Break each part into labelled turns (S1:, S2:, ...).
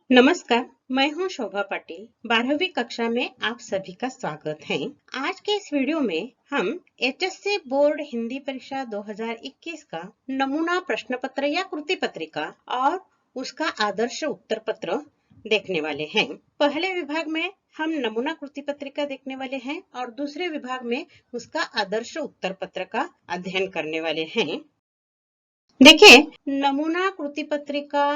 S1: नमस्कार। मैं हूं शोभा पाटिल। 12वीं कक्षा में आप सभी का स्वागत है। आज के इस वीडियो में हम एचएससी बोर्ड हिंदी परीक्षा 2021 का नमूना प्रश्न पत्र या कृति पत्रिका और उसका आदर्श उत्तर पत्र देखने वाले हैं। पहले विभाग में हम नमूना कृति पत्रिका देखने वाले हैं और दूसरे विभाग में उसका आदर्श उत्तर पत्र का अध्ययन करने वाले हैं। देखिए, नमूना कृति पत्रिका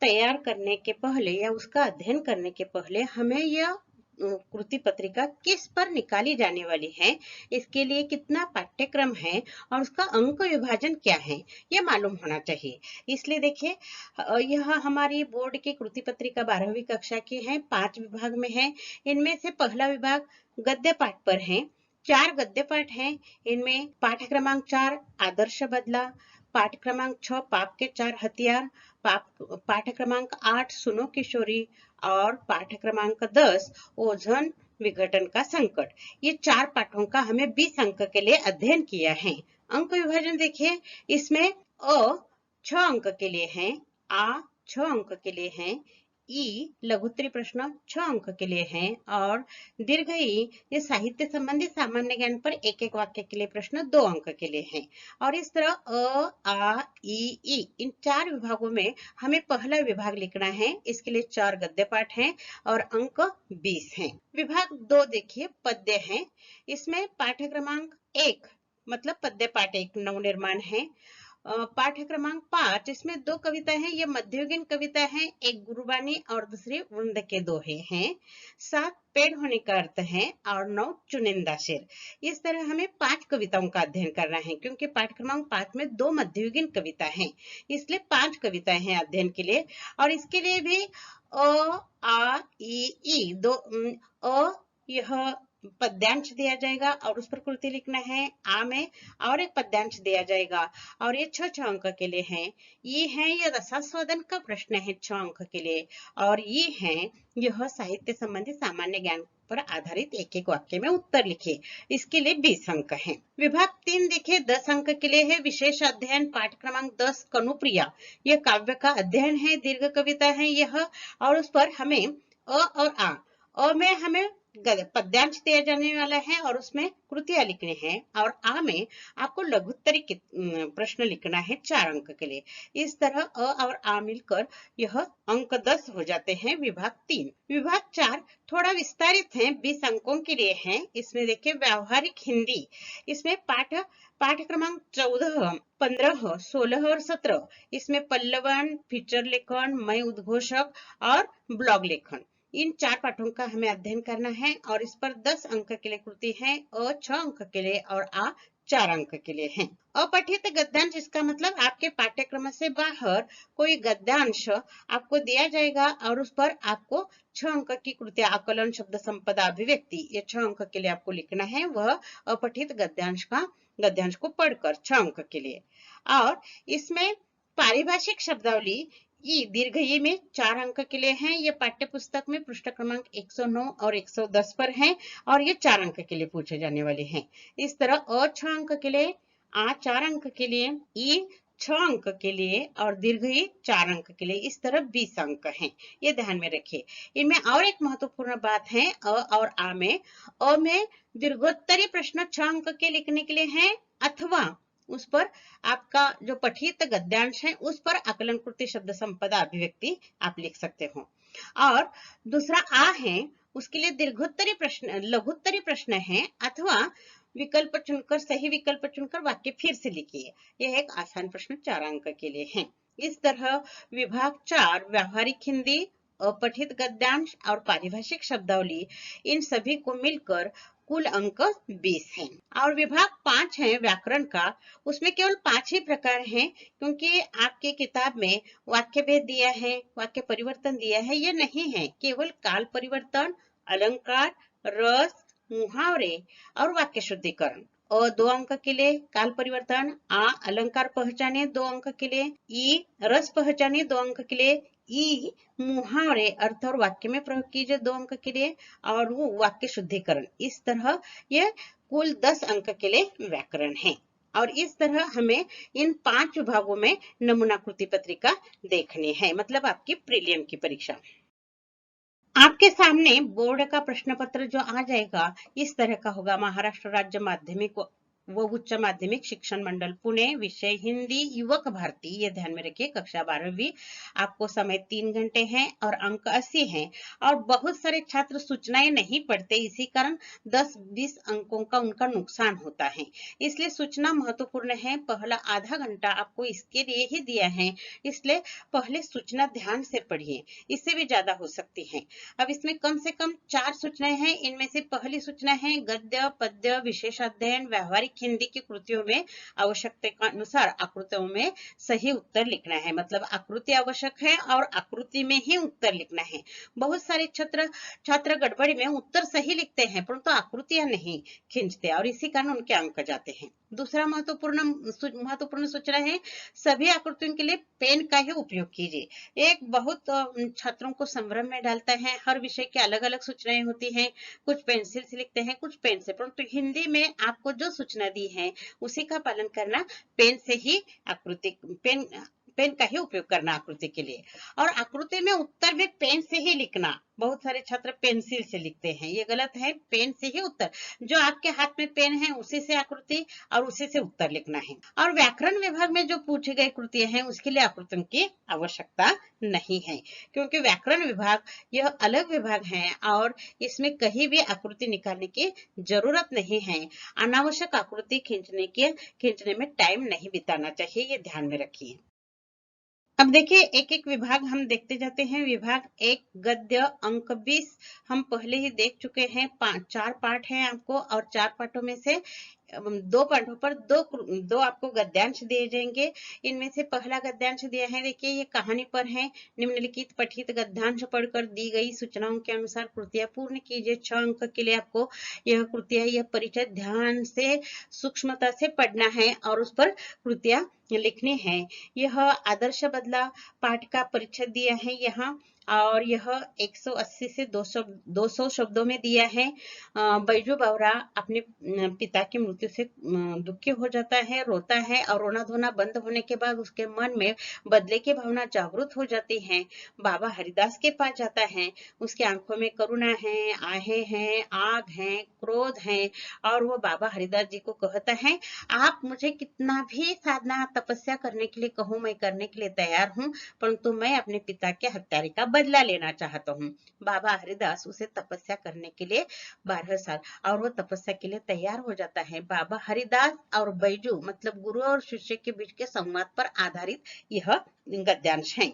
S1: तैयार करने के पहले या उसका अध्ययन करने के पहले हमें यह कृति पत्रिका किस पर निकाली जाने वाली है, इसके लिए कितना पाठ्यक्रम है और उसका अंक विभाजन क्या है, यह मालूम होना चाहिए। इसलिए देखिए, यह हमारी बोर्ड की कृति पत्रिका 12वीं कक्षा की है। 5 विभाग में है। इनमें से पहला विभाग गद्य पाठ पर है। 4 गद्य पाठ हैं। इनमें पाठ क्रमांक 4 आदर्श बदला, पाठ क्रमांक 6 पाप के 4 हथियार, पाठ क्रमांक 8 सुनो किशोरी और पाठ क्रमांक 10 ओझोन विघटन का संकट। ये 4 पाठों का हमें 20 अंक के लिए अध्ययन किया है। अंक विभाजन देखिए, इसमें अ 6 अंक के लिए है, आ 6 अंक के लिए है, ई लघुत्तरी प्रश्न 6 अंक के लिए है और दीर्घ ई ये साहित्य संबंधी सामान्य ज्ञान पर एक एक वाक्य के लिए प्रश्न 2 अंक के लिए है। और इस तरह अ, आ, ई इन 4 विभागों में हमें पहला विभाग लिखना है। इसके लिए 4 गद्य पाठ हैं और अंक 20 हैं। विभाग 2 देखिए, पद्य है। इसमें पाठ क्रमांक 1 मतलब पद्य पाठ 1 नवनिर्माण है। पाठ क्रमांक 5 इसमें 2 कविताएं हैं। ये मध्ययुगीन कविता है, एक गुरुबानी और दूसरी वृंद के दोहे हैं। 7 पेड़ होने का अर्थ है और 9 चुनिंदा शेर। इस तरह हमें 5 कविताओं का अध्ययन करना है, क्योंकि पाठ क्रमांक 5 में 2 मध्ययुगीन कविता हैं, इसलिए 5 कविताएं हैं अध्ययन के लिए। और इसके लिए भी अ, आ, ई दो अ यह पद्यांश दिया जाएगा और उस पर कृति लिखना है। आ में और एक पद्यांश दिया जाएगा और ये 6 अंक के लिए है। ये है, यह रसास्वादन का प्रश्न है 6 अंक के लिए। और ये है, यह साहित्य संबंधी सामान्य ज्ञान पर आधारित एक एक वाक्य में उत्तर लिखे। इसके लिए 20 अंक हैं। विभाग 3 देखिए, 10 अंक के लिए है। विशेष अध्ययन पाठ क्रमांक 10 कनुप्रिया, यह काव्य का अध्ययन है, दीर्घ कविता है यह। और उस पर हमें अ और आ में हमें पद्यांश दिया जाने वाला है और उसमें कृतियां लिखनी है। और आ में आपको लघुत्तरी प्रश्न लिखना है 4 अंक के लिए। इस तरह अ और आ मिलकर यह अंक 10 हो जाते हैं विभाग 3। विभाग 4 थोड़ा विस्तारित है, 20 अंकों के लिए है। इसमें देखिए, व्यावहारिक हिंदी, इसमें पाठ क्रमांक 14, 15, 16 और 17 इसमें पल्लवन, फीचर लेखन, मय उद्घोषक और ब्लॉग लेखन, इन 4 पाठों का हमें अध्ययन करना है। और इस पर 10 अंक के लिए कृति है, अ 6 अंक के लिए और आ 4 अंक के लिए है। अपठित गद्यांश, इसका मतलब आपके पाठ्यक्रम से बाहर कोई गद्यांश आपको दिया जाएगा और उस पर आपको 6 अंक की कृतियां, आकलन, शब्द संपदा, अभिव्यक्ति, ये 6 अंक के लिए आपको लिखना है। वह अपठित गद्यांश को पढ़कर 6 अंक के लिए। और इसमें पारिभाषिक शब्दावली दीर्घ ई में 4 अंक के लिए है। ये पाठ्य पुस्तक में पृष्ठ क्रमांक 109 और 110 पर है और ये 4 अंक के लिए पूछे जाने वाले हैं। इस तरह अ 6 अंक के लिए, आ 4 अंक के लिए, ई 6 अंक के लिए और दीर्घ ई 4 अंक के लिए। इस तरह 20 अंक हैं, ये ध्यान में रखिए। इनमें और एक महत्वपूर्ण बात है, अ और आ में, अ में दीर्घोत्तरी प्रश्न 6 अंक के लिखने के लिए है, अथवा उस पर आपका जो पठित गद्यांश है उस पर आकलन कृति, शब्द संपदा, अभिव्यक्ति आप लिख सकते हो। और दूसरा आ है, उसके लिए दीर्घोत्तरी प्रश्न, लघुत्तरी प्रश्न है, अथवा विकल्प चुनकर, सही विकल्प चुनकर वाक्य फिर से लिखिए। यह एक आसान प्रश्न 4 अंक के लिए है। इस तरह विभाग 4 व्यावहारिक हिंदी, अपठित गद्यांश और पारिभाषिक शब्दावली, इन सभी को मिलकर कुल अंक 20 हैं। और विभाग 5 है व्याकरण का, उसमें केवल 5 ही प्रकार हैं, क्योंकि आपके किताब में वाक्य भेद दिया है, वाक्य परिवर्तन दिया है, ये नहीं है। केवल काल परिवर्तन, अलंकार, रस, मुहावरे और वाक्य शुद्धिकरण। 2 अंक के लिए काल परिवर्तन, आ अलंकार पहचाने 2 अंक के लिए, ई रस पहचाने 2 अंक के लिए, ई मुहावरे अर्थ और वाक्य में प्रयोग कीजिए 2 अंक के लिए, और वो वाक्य शुद्धिकरण। इस तरह ये कुल 10 अंक के लिए व्याकरण है। और इस तरह हमें इन 5 विभागों में नमूना कृति पत्रिका देखनी है, मतलब आपकी प्रीलियम की परीक्षा। आपके सामने बोर्ड का प्रश्न पत्र जो आ जाएगा इस तरह का होगा। महाराष्ट्र राज्य माध्यमिक व उच्च माध्यमिक शिक्षण मंडल पुणे, विषय हिंदी, युवक भारती, ये ध्यान में रखिए, कक्षा 12वीं। आपको समय 3 घंटे हैं और अंक 80 हैं। और बहुत सारे छात्र सूचनाएं नहीं पढ़ते, इसी कारण 10-20 अंकों का उनका नुकसान होता है। इसलिए सूचना महत्वपूर्ण है। पहला आधा घंटा आपको इसके लिए ही दिया है, इसलिए पहले सूचना ध्यान से पढ़िए, इससे भी ज्यादा हो सकती है। अब इसमें कम से कम 4 सूचनाएं हैं। इनमें से पहली सूचना है गद्य, पद्य, विशेष अध्ययन, व्यावहारिक हिंदी की कृतियों में आवश्यकता के अनुसार आकृतियों में सही उत्तर लिखना है। मतलब आकृति आवश्यक है और आकृति में ही उत्तर लिखना है। बहुत सारे छात्र गड़बड़ी में उत्तर सही लिखते हैं परंतु आकृतियां नहीं खींचते और इसी कारण उनके अंक जाते हैं। दूसरा महत्वपूर्ण सूचना है सभी आकृतियों के लिए पेन का ही उपयोग कीजिए। एक बहुत छात्रों को संभ्रम में डालता है। हर विषय की अलग अलग सूचनाएं होती हैं, कुछ पेंसिल से लिखते हैं, कुछ पेन से, परंतु हिंदी में आपको जो सूचना दी है उसी का पालन करना। पेन से ही पेन का ही उपयोग करना आकृति के लिए। और आकृति में उत्तर भी पेन से ही लिखना। बहुत सारे छात्र पेंसिल से लिखते हैं, ये गलत है। पेन से ही उत्तर, जो आपके हाथ में पेन है उसी से आकृति और उसी से उत्तर लिखना है। और व्याकरण विभाग में जो पूछी गई कृतियां हैं उसके लिए आकृतियों की आवश्यकता नहीं है, क्योंकि व्याकरण विभाग यह अलग विभाग है और इसमें कहीं भी आकृति निकालने की जरूरत नहीं है। अनावश्यक आकृति खींचने में टाइम नहीं बिताना चाहिए, ये ध्यान में रखिए। अब देखिए एक एक विभाग हम देखते जाते हैं। विभाग 1 गद्य, अंक 20 हम पहले ही देख चुके हैं। 4 पाठ हैं आपको और 4 पाठों में से 2 पाठों पर दो आपको गद्यांश दिए जाएंगे। इनमें से पहला गद्यांश दिया है, देखिए ये कहानी पर है। निम्नलिखित पठित गद्यांश पढ़कर दी गई सूचनाओं के अनुसार कृतियां पूर्ण कीजिए। 6 अंक के लिए आपको यह कृतियां, यह परिचय ध्यान से सूक्ष्मता से पढ़ना है और उस पर कृतियां लिखनी है। यह आदर्श बदला पाठ का परिचय दिया है यहाँ और यह 180 से 200 शब्दों में दिया है। बैजू बावरा अपने पिता की मृत्यु से दुखी हो जाता है, रोता है और रोना धोना बंद होने के बाद उसके मन में बदले की भावना जागृत हो जाती है। बाबा हरिदास के पास जाता है, उसकी आंखों में करुणा है, आहें हैं, आग है, क्रोध है और वो बाबा हरिदास जी को कहता है आप मुझे कितना भी साधना तपस्या करने के लिए कहो मैं करने के लिए तैयार हूँ, परंतु मैं अपने पिता के हत्यारे का बदला लेना चाहता हूँ। बाबा हरिदास उसे तपस्या करने के लिए 12 साल और वो तपस्या के लिए तैयार हो जाता है। बाबा हरिदास और बैजू मतलब गुरु और शिष्य के बीच के संवाद पर आधारित यह गद्यांश है।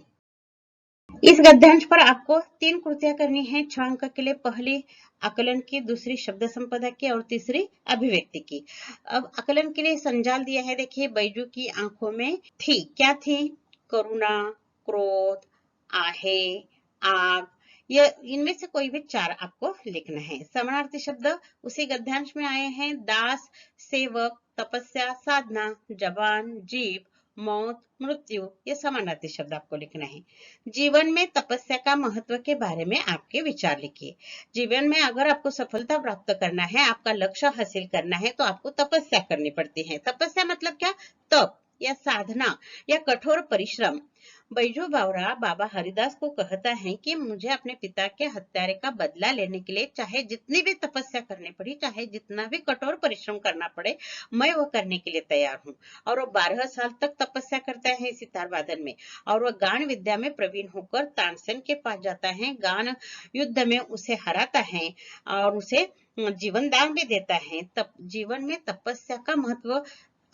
S1: इस गद्यांश पर आपको 3 कृतियां करनी है 6 अंक के लिए। पहली आकलन की, दूसरी शब्द संपदा की और तीसरी अभिव्यक्ति की। अब आकलन के लिए संजाल दिया है, देखिए बैजू की आंखों में थी, क्या थी? करुणा, क्रोध, आहे, आग। यह इनमें से कोई भी 4 आपको लिखना है। समानार्थी शब्द उसी गद्यांश में आए हैं। दास, सेवक, तपस्या, साधना, जवान, जीव, मौत, मृत्यु, ये समानार्थी शब्द आपको लिखना है। जीवन में तपस्या का महत्व के बारे में आपके विचार लिखिए। जीवन में अगर आपको सफलता प्राप्त करना है, आपका लक्ष्य हासिल करना है तो आपको तपस्या करनी पड़ती है। तपस्या मतलब क्या? तप या साधना या कठोर परिश्रम। बैजू बावरा बाबा हरिदास को कहता है कि मुझे अपने पिता के हत्यारे का बदला लेने के लिए चाहे जितनी भी तपस्या करनी पड़ी, चाहे जितना भी कठोर परिश्रम करना पड़े, मैं वो करने के लिए तैयार हूँ। और वो 12 साल तक तपस्या करता है सितार वादन में और वह गान विद्या में प्रवीण होकर तानसेन के पास जाता है। गान युद्ध में उसे हराता है और उसे जीवन दान भी देता है। जीवन में तपस्या का महत्व,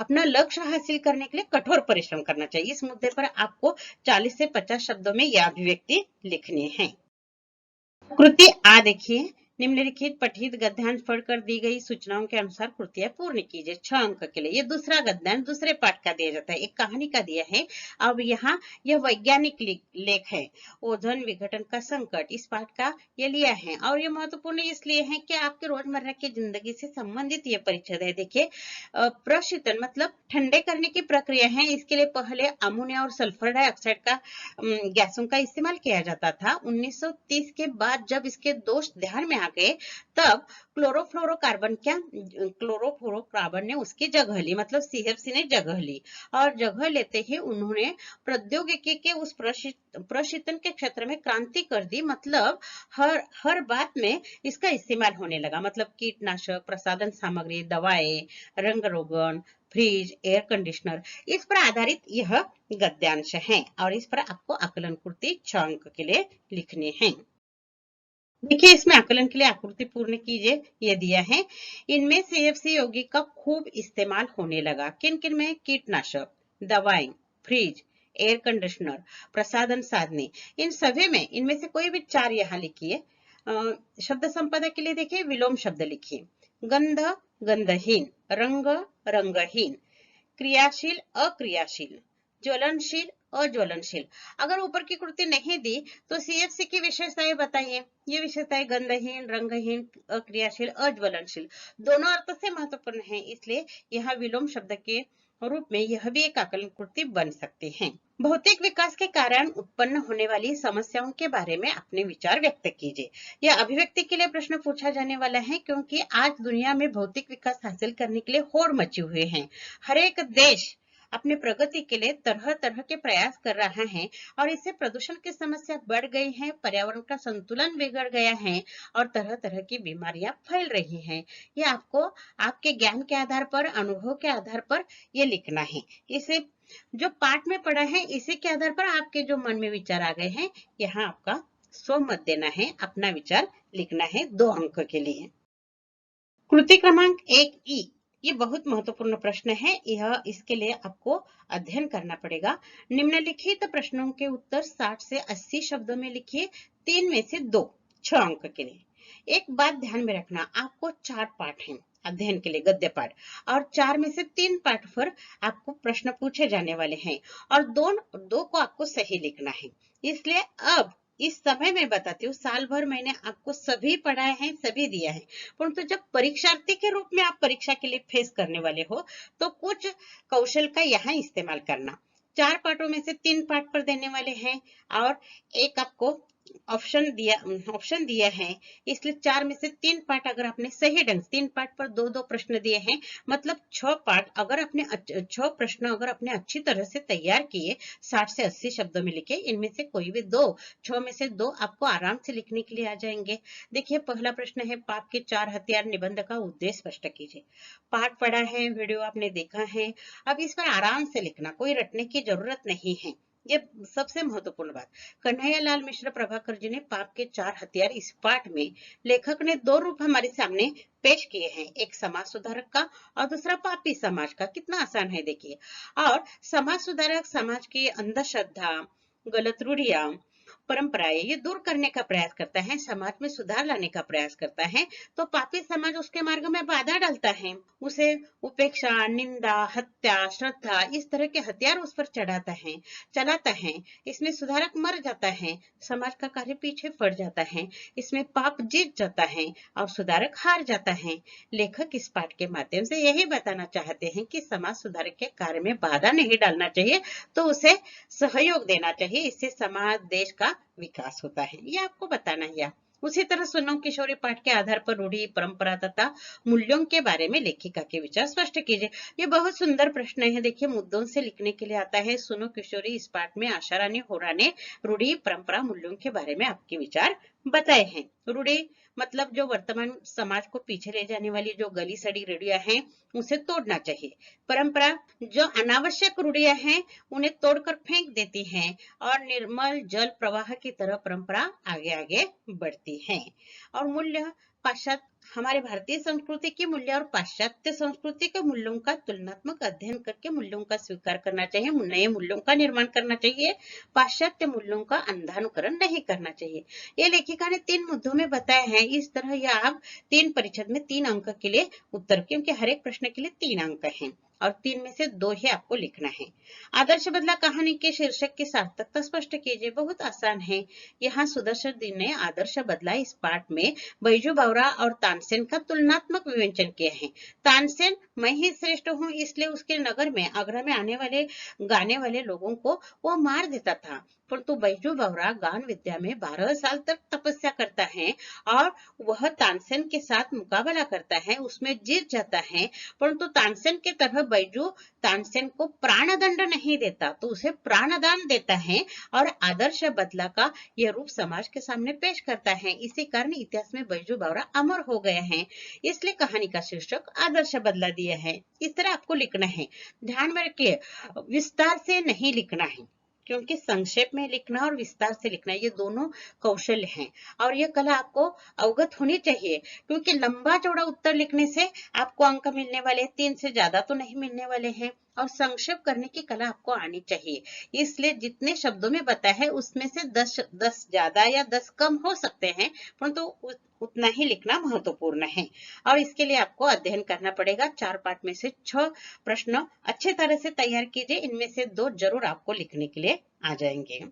S1: अपना लक्ष्य हासिल करने के लिए कठोर परिश्रम करना चाहिए। इस मुद्दे पर आपको 40 से 50 शब्दों में यह अभिव्यक्ति लिखनी है। कृति आ देखिए, निम्नलिखित पठित गद्यांश पढ़कर दी गई सूचनाओं के अनुसार कृतियां पूर्ण कीजिए। 6 अंक के लिए। ये दूसरा गद्यांश दूसरे पाठ का दिया जाता है, एक कहानी का दिया है। अब यहाँ यह वैज्ञानिक लेख है, ओजोन विघटन का संकट, इस पाठ का ये लिया है और ये महत्वपूर्ण इसलिए है कि आपके रोजमर्रा की जिंदगी से संबंधित ये परिच्छेद है। देखिए प्रशीतन मतलब ठंडे करने की प्रक्रिया है। इसके लिए पहले अमोनिया और सल्फर डाइऑक्साइड का गैसों का इस्तेमाल किया जाता था। 1930 के बाद जब इसके दोष ध्यान में आ गए तब क्लोरोफ्लोरोकार्बन ने उसकी जगह ली, मतलब CFC ने जगह ली। और जगह लेते ही उन्होंने प्रौद्योगिकी के उस प्रशीतन के क्षेत्र में क्रांति कर दी, मतलब हर बात में इसका इस्तेमाल होने लगा, मतलब कीटनाशक, प्रसाधन सामग्री, दवाएं, रंग रोगन, फ्रिज, एयर कंडीशनर, इस पर आधारित यह गद्यांश है। और इस पर आपको आकलन कृति 6 अंक के लिए लिखने हैं। देखिए इसमें आकलन के लिए आकृति पूर्ण कीजिए, ये दिया है। इनमें CFC यौगिक का खूब इस्तेमाल होने लगा। किन किन में? कीटनाशक, दवाएं, फ्रिज, एयर कंडीशनर, प्रसाधन साधने, इन सभी में इनमें से कोई भी 4 यहाँ लिखिए। शब्द संपदा के लिए देखिए विलोम शब्द लिखिए। गंध गंधहीन, रंग रंगहीन, क्रियाशील अक्रियाशील, ज्वलनशील अज्वलनशील। अगर ऊपर की कृति नहीं दी तो CFC की विशेषताएं बताइए। ये विशेषताएं गंधहीन, रंगहीन, अक्रियाशील, अज्वलनशील दोनों अर्थ से महत्वपूर्ण है, इसलिए यहाँ विलोम शब्द के रूप में यह भी एक आकलन कृति बन सकते हैं। भौतिक विकास के कारण उत्पन्न होने वाली समस्याओं के बारे में अपने विचार व्यक्त कीजिए। यह अभिव्यक्ति के लिए प्रश्न पूछा जाने वाला है, क्योंकि आज दुनिया में भौतिक विकास हासिल करने के लिए होड़ मचे हुए हैं। हर एक देश अपने प्रगति के लिए तरह तरह के प्रयास कर रहा है और इससे प्रदूषण की समस्या बढ़ गई है, पर्यावरण का संतुलन बिगड़ गया है और तरह तरह की बीमारियां फैल रही हैं। ये आपको आपके ज्ञान के आधार पर, अनुभव के आधार पर ये लिखना है। इसे जो पाठ में पढ़ा है इसी के आधार पर आपके जो मन में विचार आ गए हैं, यहाँ आपका 100 मत देना है, अपना विचार लिखना है 2 अंक के लिए। कृति क्रमांक 1E, ये बहुत महत्वपूर्ण प्रश्न है। यह इसके लिए आपको अध्ययन करना पड़ेगा। निम्नलिखित प्रश्नों के उत्तर 60 से 80 शब्दों में लिखिए, 3 में से 2, 6 अंक के लिए। एक बात ध्यान में रखना, आपको 4 पाठ हैं अध्ययन के लिए, गद्य पाठ, और 4 में से 3 पाठ पर आपको प्रश्न पूछे जाने वाले हैं और 2 को आपको सही लिखना है। इसलिए अब इस समय मैं बताती हूँ, साल भर मैंने आपको सभी पढ़ाए हैं, सभी दिया है, परंतु जब परीक्षार्थी के रूप में आप परीक्षा के लिए फेस करने वाले हो तो कुछ कौशल का यहाँ इस्तेमाल करना। 4 पाठों में से 3 पाठ पर देने वाले हैं और एक आपको ऑप्शन दिया है, इसलिए 4 में से 3 पाठ अगर आपने सही ढंग से, 3 पाठ पर 2-2 प्रश्न दिए हैं, मतलब 6 पाठ अगर आपने 6 प्रश्न अगर आपने अच्छी तरह से तैयार किए, 60 से 80 शब्दों में लिखे, इनमें से कोई भी 2, 6 में से 2 आपको आराम से लिखने के लिए आ जाएंगे। देखिए पहला प्रश्न है, पाप के 4 हथियार निबंध का उद्देश्य स्पष्ट कीजिए। पाठ पढ़ा है, वीडियो आपने देखा है, अब इस पर आराम से लिखना, कोई रटने की जरूरत नहीं है। ये सबसे महत्वपूर्ण बात। कन्हैयालाल मिश्र प्रभाकर जी ने पाप के 4 हथियार, इस पाठ में लेखक ने 2 रूप हमारे सामने पेश किए हैं, एक समाज सुधारक का और दूसरा पापी समाज का। कितना आसान है देखिए। और समाज सुधारक समाज की अंधश्रद्धा, गलत रूढ़ियां, परंपराएं ये दूर करने का प्रयास करता है, समाज में सुधार लाने का प्रयास करता है, तो पापी समाज उसके मार्ग में बाधा डालता है, उसे उपेक्षा, निंदा, हत्या, श्रद्धा, इस तरह के हथियार उस पर चलाता है। इसमें सुधारक मर जाता है, समाज का कार्य पीछे पड़ जाता है, इसमें पाप जीत जाता है और सुधारक हार जाता है। लेखक इस पाठ के माध्यम से यही बताना चाहते हैं कि समाज सुधारक के कार्य में बाधा नहीं डालना चाहिए, तो उसे सहयोग देना चाहिए, इससे समाज, देश का विकास होता है, ये आपको बताना है। उसी तरह सुनो किशोरी पाठ के आधार पर रूढ़ी, परंपरा तथा मूल्यों के बारे में लेखिका के विचार स्पष्ट कीजिए। ये बहुत सुंदर प्रश्न है, देखिए मुद्दों से लिखने के लिए आता है। सुनो किशोरी इस पाठ में आशा रानी होरा ने रूढ़ी, परंपरा, मूल्यों के बारे में आपके विचार बताए हैं। रूढ़ी मतलब जो वर्तमान समाज को पीछे ले जाने वाली जो गली सड़ी रूढ़ियां हैं, उसे तोड़ना चाहिए। परंपरा जो अनावश्यक रूढ़ियां हैं उन्हें तोड़कर फेंक देती हैं और निर्मल जल प्रवाह की तरह परंपरा आगे आगे बढ़ती है। और मूल्य, पाश्चात्य, हमारे भारतीय संस्कृति के मूल्य और पाश्चात्य संस्कृति के मूल्यों का तुलनात्मक अध्ययन करके मूल्यों का स्वीकार करना चाहिए, नए मूल्यों का निर्माण करना चाहिए, पाश्चात्य मूल्यों का अंधानुकरण नहीं करना चाहिए। ये लेखिका ने 3 मुद्दों में बताया है। इस तरह यह आप 3 परिच्छेद में 3 अंक के लिए उत्तर, क्योंकि हर एक प्रश्न के लिए 3 अंक हैं, और 3 में से 2 ही आपको लिखना है। आदर्श बदला कहानी के शीर्षक की सार्थकता स्पष्ट कीजिए। बहुत आसान है। यहाँ सुदर्शन दिन ने आदर्श बदला इस पाठ में बैजू बावरा और तानसेन का तुलनात्मक विवेचन किया है। तानसेन मैं ही श्रेष्ठ हूँ इसलिए उसके नगर में आगरा में आने वाले गाने वाले लोगों को वो मार देता था, परंतु बैजू बावरा गान विद्या में 12 साल तक तपस्या करता है और वह तानसेन के साथ मुकाबला करता है, उसमें जीत जाता है। परंतु तानसेन के तरह बैजू तानसेन को प्राणदंड नहीं देता, तो उसे प्राणदान देता है और आदर्श बदला का यह रूप समाज के सामने पेश करता है। इसी कारण इतिहास में बैजू बावरा अमर हो गए हैं। इसलिए कहानी का शीर्षक आदर्श बदला दिया है। इस तरह आपको लिखना है। ध्यान में रखिए, विस्तार से नहीं लिखना है, क्योंकि संक्षेप में लिखना और विस्तार से लिखना ये दोनों कौशल हैं और ये कला आपको अवगत होनी चाहिए, क्योंकि लंबा चौड़ा उत्तर लिखने से आपको अंक मिलने वाले, 3 से ज्यादा तो नहीं मिलने वाले हैं। और संक्षेप करने की कला आपको आनी चाहिए। इसलिए जितने शब्दों में बताया है उसमें से 10 ज्यादा या 10 कम हो सकते हैं, परंतु उतना ही लिखना महत्वपूर्ण है। और इसके लिए आपको अध्ययन करना पड़ेगा। 4 पाठ में से 6 प्रश्न अच्छे तरह से तैयार कीजिए। इनमें से 2 जरूर आपको लिखने के लिए आ जाएंगे।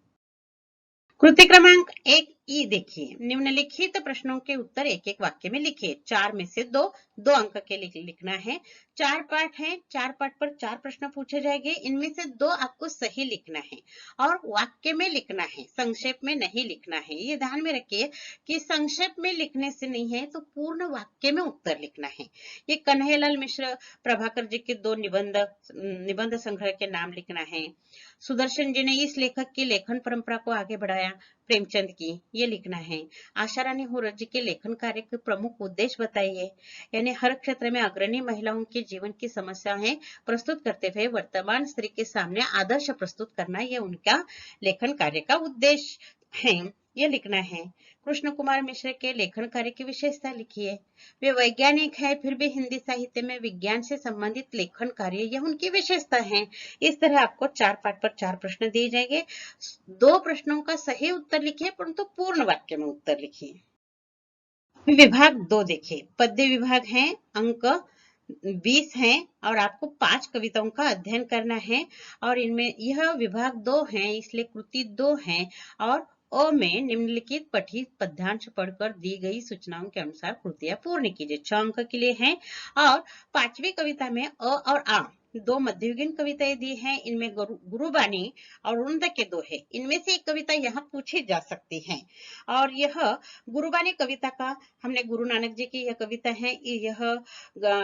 S1: कृति क्रमांक 1 ई देखिए, निम्नलिखित प्रश्नों के उत्तर एक एक वाक्य में लिखिए। 4 में से 2 अंक के लिए लिखना है। 4 पाठ हैं, 4 पाठ पर 4 प्रश्न पूछे जाएंगे। इनमें से 2 आपको सही लिखना है और वाक्य में लिखना है, संक्षेप में नहीं लिखना है। ये ध्यान में रखिए कि संक्षेप में लिखने से नहीं है तो पूर्ण वाक्य में उत्तर लिखना है। ये कन्हैयालाल मिश्र प्रभाकर जी के 2 निबंध संग्रह के नाम लिखना है। सुदर्शन जी ने इस लेखक की लेखन परंपरा को आगे बढ़ाया, प्रेमचंद की, ये लिखना है। आशा रानी हुर्रत जी के लेखन कार्य के प्रमुख उद्देश्य बताइए, यानी हर क्षेत्र में अग्रणी महिलाओं के जीवन की समस्याएं प्रस्तुत करते हुए वर्तमान स्त्री के सामने आदर्श प्रस्तुत करना, ये उनका लेखन कार्य का उद्देश्य है, ये लिखना है। कृष्ण कुमार मिश्र के लेखन कार्य की विशेषता लिखिए। वे वैज्ञानिक है, फिर भी हिंदी साहित्य में विज्ञान से संबंधित लेखन कार्य यह उनकी विशेषता है। इस तरह आपको 4 पाठ पर 4 प्रश्न दिए जाएंगे। 2 प्रश्नों का सही उत्तर लिखिए, परंतु पूर्ण वाक्य में उत्तर लिखिए। विभाग 2 देखिए, पद्य विभाग है, अंक 20 है और आपको 5 कविताओं का अध्ययन करना है। और इनमें यह विभाग 2 है, इसलिए कृति 2 है। और अ में निम्नलिखित पठित पद्यांश पढ़कर दी गई सूचनाओं के अनुसार कृतियां पूर्ण कीजिए। 6 अंक के लिए है। और 5वीं कविता में अ और आ 2 मध्ययुगीन कविताएं दी हैं। इनमें गुरुबानी और रुंद के 2 है। इनमें से एक कविता यहाँ पूछी जा सकती है। और यह गुरुबानी कविता का, हमने गुरु नानक जी की यह कविता है,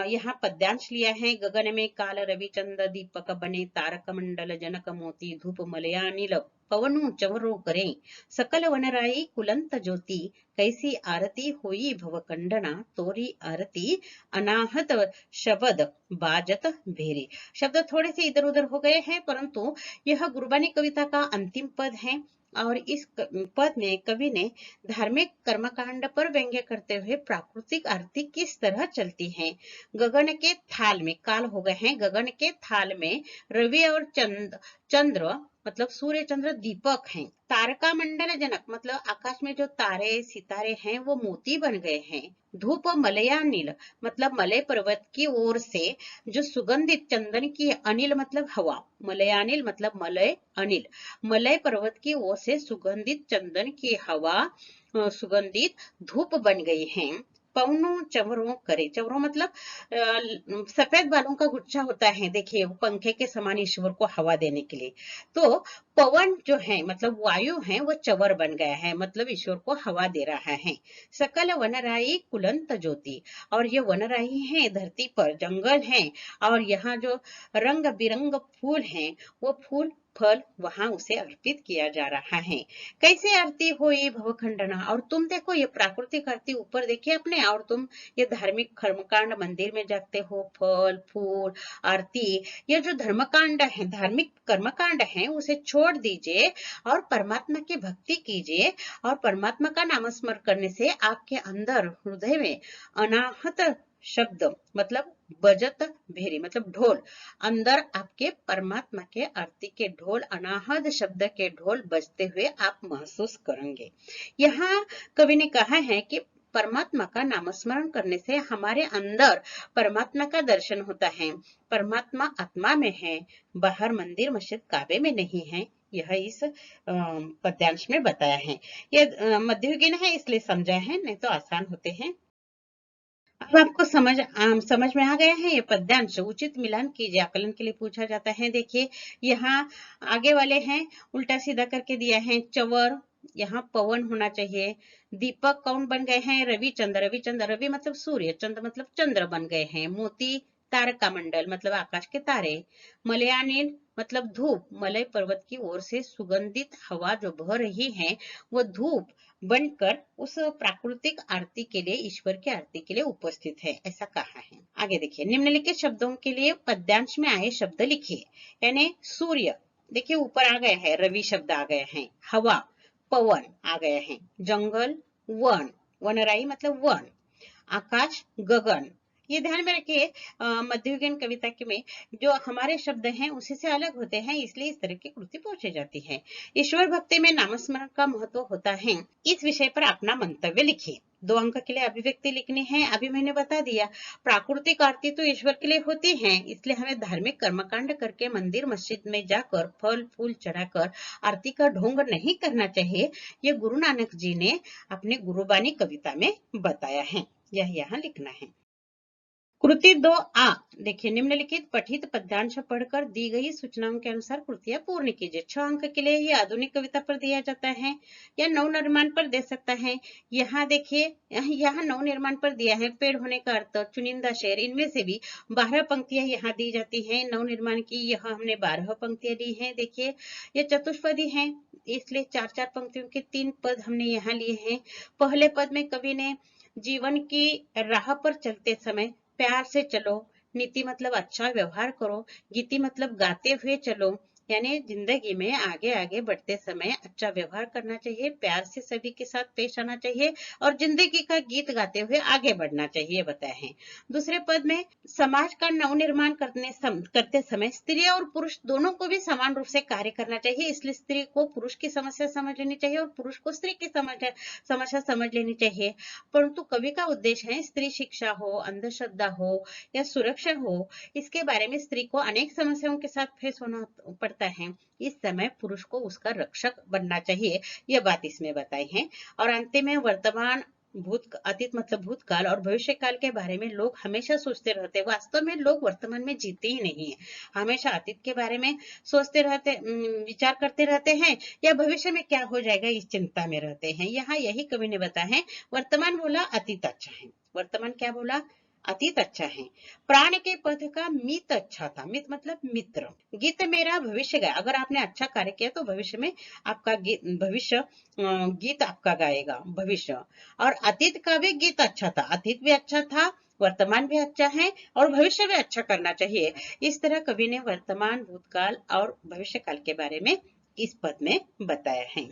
S1: यहाँ पद्यांश लिया है। गगन में काल रवि चंद्र दीपक बने, तारक मंडल जनक मोती, धूप मलया नील पवनु चवरो करे, सकल वनराई कुलंत ज्योति, कैसी आरती हुई भवकंडना, तोरी आरती अनाहत शब्द बाजत भेरी। शब्द थोड़े से इधर उधर हो गए हैं, परंतु यह गुरबानी कविता का अंतिम पद है। और इस पद में कवि ने धार्मिक कर्मकांड पर व्यंग्य करते हुए प्राकृतिक आरती किस तरह चलती है। गगन के थाल में, काल हो गए हैं, गगन के थाल में रवि और चंद्र मतलब सूर्य चंद्र दीपक हैं। तारका मंडल जनक मतलब आकाश में जो तारे सितारे हैं वो मोती बन गए हैं। धूप मलया नील मतलब मलय पर्वत की ओर से जो सुगंधित चंदन की, अनिल मतलब हवा, मलयानिल मतलब मलय अनिल, मलय पर्वत की ओर से सुगंधित चंदन की हवा, सुगंधित धूप बन गई है। पवनो चवरों करे, चवरों मतलब सफेद बालों का गुच्छा होता है, देखिए पंखे के समान ईश्वर को हवा देने के लिए। तो पवन जो है मतलब वायु है वो चवर बन गया है, मतलब ईश्वर को हवा दे रहा है। सकल वनराई कुलंत ज्योति, और ये वनराई है, धरती पर जंगल है और यहाँ जो रंग बिरंग फूल हैं वो फूल फल वहां उसे अर्पित किया जा रहा है। कैसे आरती हुई भवखंडना, और तुम देखो ये प्राकृतिक आरती ऊपर देखिए अपने, और तुम ये धार्मिक कर्मकांड मंदिर में जाते हो, फल फूल आरती, ये जो धर्मकांड है, धार्मिक कर्मकांड है, उसे छोड़ दीजिए और परमात्मा की भक्ति कीजिए। और परमात्मा का नामस्मरण करने से आपके अंदर हृदय में अनाहत शब्द मतलब बजत भेरी मतलब ढोल, अंदर आपके परमात्मा के आरती के ढोल, अनाहत शब्द के ढोल बजते हुए आप महसूस करेंगे। यहाँ कवि ने कहा है कि परमात्मा का नामस्मरण करने से हमारे अंदर परमात्मा का दर्शन होता है। परमात्मा आत्मा में है, बाहर मंदिर मस्जिद काबे में नहीं है। यह इस पद्यांश में बताया है। यह मध्ययुगीन है इसलिए समझा है, नहीं तो आसान होते हैं। अब आपको समझ में आ गया है ये पद्यांश। उचित मिलान कीजिए, आकलन के लिए पूछा जाता है। देखिए यहाँ आगे वाले हैं उल्टा सीधा करके दिया है। चवर, यहाँ पवन होना चाहिए। दीपक कौन बन गए हैं? रविचंद्र। रविचंद्र, रवि मतलब सूर्य, चंद्र मतलब चंद्र बन गए हैं। मोती तारका मंडल मतलब आकाश के तारे। मलयानिल मतलब धूप, मलय पर्वत की ओर से सुगंधित हवा जो बह रही है वो धूप बनकर उस प्राकृतिक आरती के लिए, ईश्वर की आरती के लिए उपस्थित है, ऐसा कहा है। आगे देखिए, निम्नलिखित शब्दों के लिए पद्यांश में आए शब्द लिखिए। यानी सूर्य, देखिए ऊपर आ गया है, रवि शब्द आ गए हैं। हवा, पवन आ गए हैं। जंगल, वन, वनराई मतलब वन। आकाश, गगन। ये ध्यान में रखिए, मध्ययुगीन कविता के में जो हमारे शब्द हैं उसी से अलग होते हैं, इसलिए इस तरह की कृति पूछी जाती है। ईश्वर भक्ति में नामस्मरण का महत्व होता है, इस विषय पर अपना मंतव्य लिखिए। 2 अंक के लिए अभिव्यक्ति लिखनी है। अभी मैंने बता दिया, प्राकृतिक आरती तो ईश्वर के लिए होती है, इसलिए हमें धार्मिक कर्मकांड करके मंदिर मस्जिद में जाकर फल फूल चढ़ाकर आरती का ढोंग नहीं करना चाहिए। ये गुरु नानक जी ने अपने गुरुबानी कविता में बताया है, यह यहाँ लिखना है। कृति 2A, देखिए निम्नलिखित पठित पद्यांश पढ़कर दी गई सूचनाओं के अनुसार कृतियां पूर्ण कीजिए। 6 अंक के लिए ये आधुनिक कविता पर दिया जाता है या नव निर्माण पर दे सकता है। यहाँ देखिए, यहाँ नव निर्माण पर दिया है। पेड़ होने का अर्थ, चुनिंदा शेर, इनमें से भी 12 पंक्तियां यहाँ दी जाती हैं नव निर्माण की। यह हमने 12 पंक्तियां ली हैं। देखिए ये चतुष्पदी है, इसलिए 4-4 पंक्तियों के 3 पद हमने यहाँ लिए हैं। पहले पद में कवि ने जीवन की राह पर चलते समय प्यार से चलो, नीति मतलब अच्छा व्यवहार करो, गीति मतलब गाते हुए चलो, यानी जिंदगी में आगे आगे बढ़ते समय अच्छा व्यवहार करना चाहिए, प्यार से सभी के साथ पेश आना चाहिए और जिंदगी का गीत गाते हुए आगे बढ़ना चाहिए, बताए हैं। दूसरे पद में समाज का नवनिर्माण करते समय स्त्री और पुरुष दोनों को भी समान रूप से कार्य करना चाहिए, इसलिए स्त्री को पुरुष की समस्या समझ लेनी चाहिए और पुरुष को स्त्री की समस्या समझ लेनी चाहिए। परंतु कवि का उद्देश्य है स्त्री शिक्षा हो, अंधश्रद्धा हो या सुरक्षा हो, इसके बारे में स्त्री को अनेक समस्याओं के साथ फेस होना पड़ता है। इस समय पुरुष को उसका रक्षक बनना चाहिए, यह बात इसमें बताई है। और अंत में वर्तमान, अतीत मतलब भूतकाल और भविष्य काल के बारे में लोग हमेशा सोचते रहते हैं। वास्तव में लोग वर्तमान में जीते ही नहीं है, हमेशा अतीत के बारे में सोचते रहते, विचार करते रहते हैं या भविष्य में क्या हो जाएगा इस चिंता में रहते हैं। यहाँ यही कवि ने बताया है, वर्तमान बोला अतीत अच्छा है, वर्तमान क्या बोला, अतीत अच्छा है। प्राण के पथ का मित अच्छा था, मित मतलब मित्र। गीत मेरा भविष्य गाया, अगर आपने अच्छा कार्य किया तो भविष्य में आपका गीत आपका गाएगा भविष्य। और अतीत का भी गीत अच्छा था, अतीत भी अच्छा था, वर्तमान भी अच्छा है और भविष्य भी अच्छा करना चाहिए। इस तरह कवि ने वर्तमान, भूतकाल और भविष्य काल के बारे में इस पद में बताया है।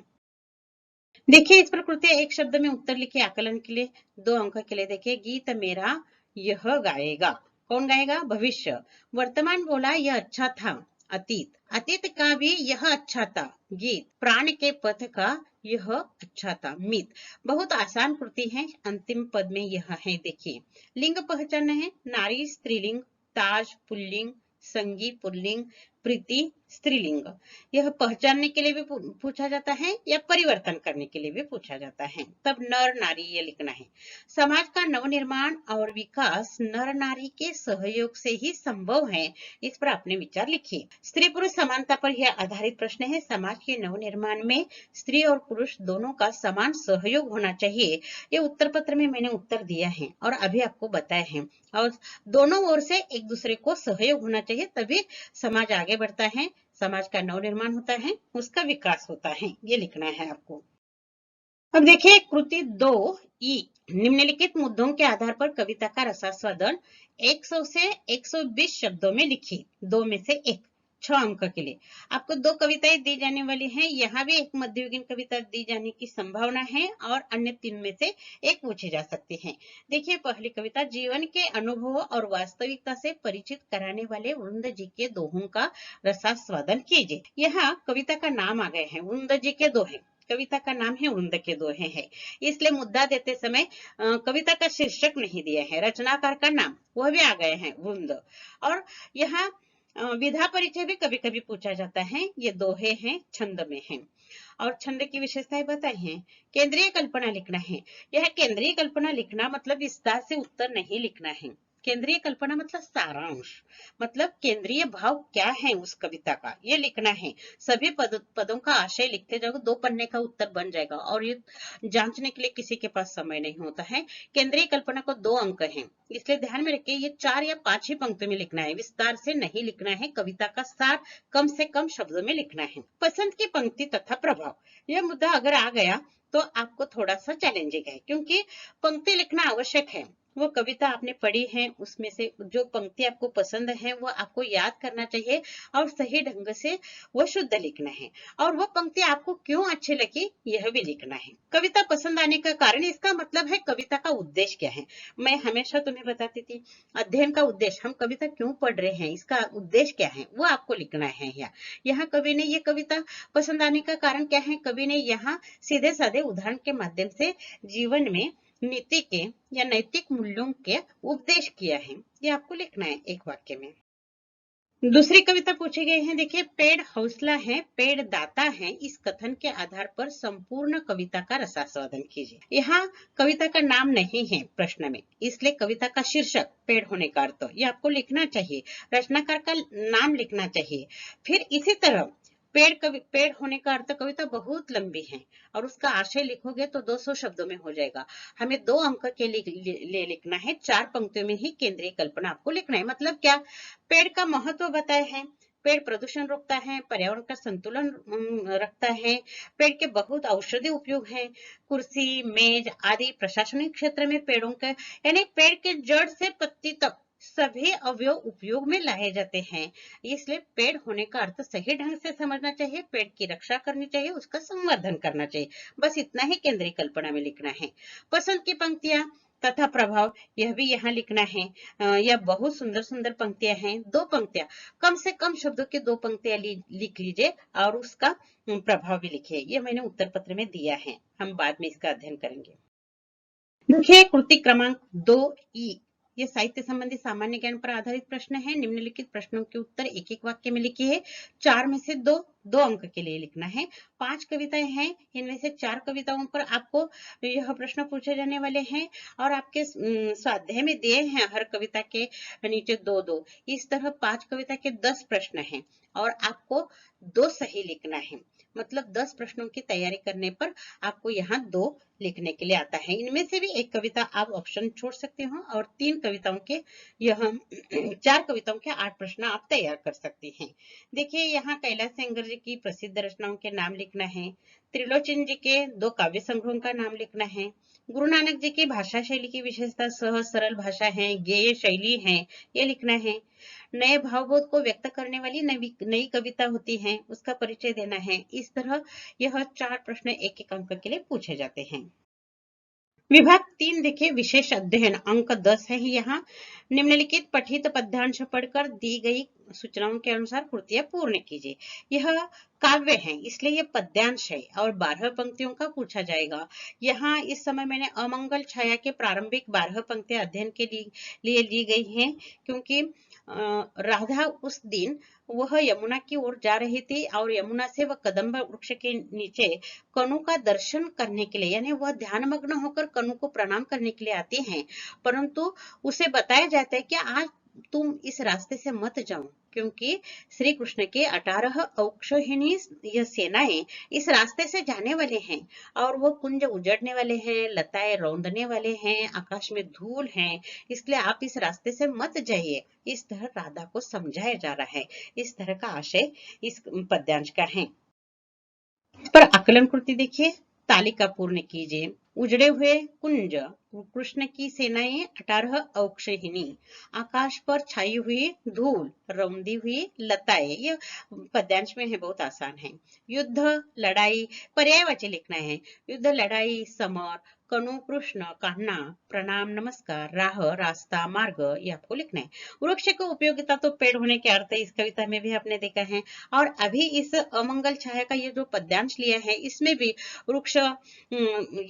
S1: देखिए इस पर कृपया एक शब्द में उत्तर लिखिए आकलन के लिए। 2 अंक के लिए देखिए, गीत मेरा यह गाएगा, कौन गाएगा, भविष्य। वर्तमान बोला यह अच्छा था, अतीत। अतीत का भी यह अच्छा था, गीत। प्राण के पथ का यह अच्छा था, मित। बहुत आसान कृति है। अंतिम पद में यह है, देखिए लिंग पहचानना है, नारी स्त्रीलिंग, ताज पुल्लिंग, संगी पुल्लिंग, प्रीति स्त्रीलिंग। यह पहचानने के लिए भी पूछा जाता है या परिवर्तन करने के लिए भी पूछा जाता है। तब नर नारी ये लिखना है। समाज का नवनिर्माण और विकास नर नारी के सहयोग से ही संभव है, इस पर अपने विचार लिखिए। स्त्री पुरुष समानता पर यह आधारित प्रश्न है। समाज के नवनिर्माण में स्त्री और पुरुष दोनों का समान सहयोग होना चाहिए। ये उत्तर पत्र में मैंने उत्तर दिया है और अभी आपको बताया है। और दोनों ओर से एक दूसरे को सहयोग होना चाहिए, तभी समाज आगे बढ़ता है, समाज का नवनिर्माण होता है, उसका विकास होता है, ये लिखना है आपको। अब देखिए कृति 2E, निम्नलिखित मुद्दों के आधार पर कविता का रसास्वादन 100 से 120 शब्दों में लिखिए, 2 में से 1। 6 अंक के लिए आपको 2 कविताएं दी जाने वाली हैं। यहाँ भी एक मध्ययुगीन कविता दी जाने की संभावना है और अन्य 3 में से एक पूछी जा सकती है। देखिए पहली कविता, जीवन के अनुभव और वास्तविकता से परिचित कराने वाले वृंद जी के दोहों का रसास्वादन कीजिए। यहाँ कविता का नाम आ गए हैं, वृंद जी के दोहे। कविता का नाम है वृंद के दोहे है, इसलिए मुद्दा देते समय कविता का शीर्षक नहीं दिया है, रचनाकार का नाम वह भी आ गए हैं वृंद। और यहाँ विधा परिचय भी कभी कभी पूछा जाता है, ये दोहे हैं, छंद में है। और छंद की विशेषताएं बताई हैं। केंद्रीय कल्पना लिखना है, यह केंद्रीय कल्पना लिखना मतलब विस्तार से उत्तर नहीं लिखना है। केंद्रीय कल्पना मतलब सारांश, मतलब केंद्रीय भाव क्या है उस कविता का, ये लिखना है। सभी पदों का आशय लिखते जाओ, 2 पन्ने का उत्तर बन जाएगा, और ये जांचने के लिए किसी के पास समय नहीं होता है। केंद्रीय कल्पना को 2 अंक हैं, इसलिए ध्यान में रखिए, ये 4 या 5 ही पंक्तियों में लिखना है, विस्तार से नहीं लिखना है। कविता का सार कम से कम शब्दों में लिखना है। पसंद की पंक्ति तथा प्रभाव, यह मुद्दा अगर आ गया तो आपको थोड़ा सा चैलेंजिंग है, क्योंकि पंक्ति लिखना आवश्यक है। वो कविता आपने पढ़ी है, उसमें से जो पंक्ति आपको पसंद है वो आपको याद करना चाहिए, और सही ढंग से वो शुद्ध लिखना है। और वो पंक्ति आपको क्यों अच्छी लगी यह भी लिखना है। कविता पसंद आने का कारण, इसका मतलब है कविता का उद्देश्य क्या है। मैं हमेशा तुम्हें बताती थी, अध्ययन का उद्देश्य, हम कविता क्यों पढ़ रहे हैं, इसका उद्देश्य क्या है, वो आपको लिखना है। यहाँ कवि ने ये कविता पसंद आने का कारण क्या है, कवि ने यहाँ सीधे साधे उदाहरण के माध्यम से जीवन में नीति के या नैतिक मूल्यों के उपदेश किया है, ये आपको लिखना है एक वाक्य में। दूसरी कविता पूछी गई है, देखिए, पेड़ हौसला है, पेड़ दाता है, इस कथन के आधार पर संपूर्ण कविता का रसास्वादन कीजिए। यहाँ कविता का नाम नहीं है प्रश्न में, इसलिए कविता का शीर्षक पेड़ होने का अर्थ ये आपको लिखना चाहिए, रचनाकार का नाम लिखना चाहिए। फिर इसी तरह पेड़ होने का अर्थ, कविता बहुत लंबी है और उसका आशय लिखोगे तो 200 शब्दों में हो जाएगा। हमें 2 अंक के लिए लिखना है, 4 पंक्तियों में ही केंद्रीय कल्पना आपको लिखना है। मतलब क्या, पेड़ का महत्व बताया है, पेड़ प्रदूषण रोकता है, पर्यावरण का संतुलन रखता है, पेड़ के बहुत औषधि उपयोग है, कुर्सी मेज आदि प्रशासनिक क्षेत्र में पेड़ों के, यानी पेड़ के जड़ से पत्ती तक सभी अवयव उपयोग में लाए जाते हैं। इसलिए पेड़ होने का अर्थ सही ढंग से समझना चाहिए, पेड़ की रक्षा करनी चाहिए, उसका संवर्धन करना चाहिए। बस इतना ही केंद्रीय कल्पना में लिखना है। पसंद की पंक्तियां तथा प्रभाव, यह भी यहाँ लिखना है। यह बहुत सुंदर सुंदर पंक्तियां हैं, 2 पंक्तियां, कम से कम शब्दों की 2 पंक्तियां लिख लीजिए और उसका प्रभाव भी लिखिए। यह मैंने उत्तर पत्र में दिया है, हम बाद में इसका अध्ययन करेंगे। देखिए, कृति क्रमांक 2E, ये साहित्य संबंधी सामान्य ज्ञान पर आधारित प्रश्न है। निम्नलिखित प्रश्नों के उत्तर एक एक वाक्य में लिखिए। 4 में से 2 अंक के लिए लिखना है। 5 कविताएं हैं, इनमें से 4 कविताओं पर आपको यह प्रश्न पूछे जाने वाले हैं, और आपके स्वाध्याय में दिए हैं हर कविता के नीचे 2-2। इस तरह 5 कविता के 10 प्रश्न हैं और आपको 2 सही लिखना है। मतलब 10 प्रश्नों की तैयारी करने पर आपको यहाँ 2 लिखने के लिए आता है। इनमें से भी एक कविता आप ऑप्शन छोड़ सकते हो, और 3 कविताओं के यह 4 कविताओं के 8 प्रश्न आप तैयार कर सकते हैं। देखिए, यहाँ कैलाश सेंगर जी की प्रसिद्ध रचनाओं के नाम लिखना है, त्रिलोचन जी के 2 काव्य संग्रहों का नाम लिखना है, गुरु नानक जी की भाषा शैली की विशेषता सहज सरल भाषा है, गेय शैली है, ये लिखना है। नए भावबोध को व्यक्त करने वाली नई कविता होती है, उसका परिचय देना है। इस तरह यह 4 प्रश्न एक एक अंक के लिए पूछे जाते हैं। विभाग 3 देखिए, विशेष अध्ययन, अंक 10 है यहाँ। निम्नलिखित पठित पद्यांश पढ़कर दी गई सूचनाओं के अनुसार कृतियां पूर्ण कीजिए। यह काव्य है, इसलिए यह पद्यांश है और 12 पंक्तियों का पूछा जाएगा। यहाँ इस समय मैंने अमंगल छाया के प्रारंभिक 12 पंक्तियां अध्ययन के लिए ली गई हैं, क्योंकि राधा उस दिन वह यमुना की ओर जा रही थी और यमुना से वह कदम्ब वृक्ष के नीचे कनु का दर्शन करने के लिए, यानी वह ध्यानमग्न होकर कनु को प्रणाम करने के लिए आती हैं, परंतु उसे बताया जाता है कि आज तुम इस रास्ते से मत जाओ, क्योंकि श्री कृष्ण के 18 औक्षहिणी यह सेनाएं इस रास्ते से जाने वाले हैं और वो कुंज उजड़ने वाले हैं, लताएं रौंदने वाले हैं, आकाश में धूल है, इसलिए आप इस रास्ते से मत जाइए। इस तरह राधा को समझाया जा रहा है। इस तरह का आशय इस पद्यांश का है। इस पर आकलन कृति देखिए, तालिका पूर्ण कीजिए। उजड़े हुए कुंज, कृष्ण की सेनाएं 18 अक्षहिनी, आकाश पर छाई हुई धूल, रौंदी हुई लताएं। ये पद्यांश में है, बहुत आसान है। युद्ध लड़ाई, पर्यायवाची लिखना है। युद्ध लड़ाई समर, कनु कृष्ण कान्हा, प्रणाम नमस्कार, राह रास्ता मार्ग, ये आपको लिखना है। वृक्ष की उपयोगिता तो पेड़ होने के अर्थ इस कविता में भी आपने देखा है। और अभी इस अमंगल छाया का ये जो पद्यांश लिया है, इसमें भी वृक्ष,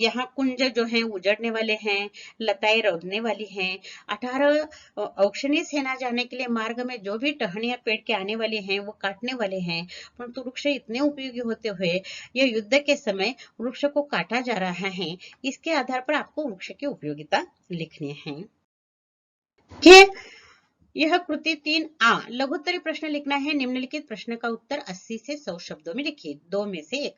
S1: यहाँ कुंज जो है उजड़ने वाले हैं, लताएं रौंदने वाली हैं। 18 औक्षणी सेना जाने के लिए मार्ग में जो भी टहनियां पेड़ के आने वाले हैं वो काटने वाले हैं, परंतु वृक्ष इतने उपयोगी होते हुए यह युद्ध के समय वृक्ष को काटा जा रहा है। इसके आधार पर आपको वृक्ष की उपयोगिता लिखनी है। यह कृति 3A लघुत्तरी प्रश्न लिखना है। निम्नलिखित प्रश्न का उत्तर 80 से 100 शब्दों में लिखिए, 2 में से 1।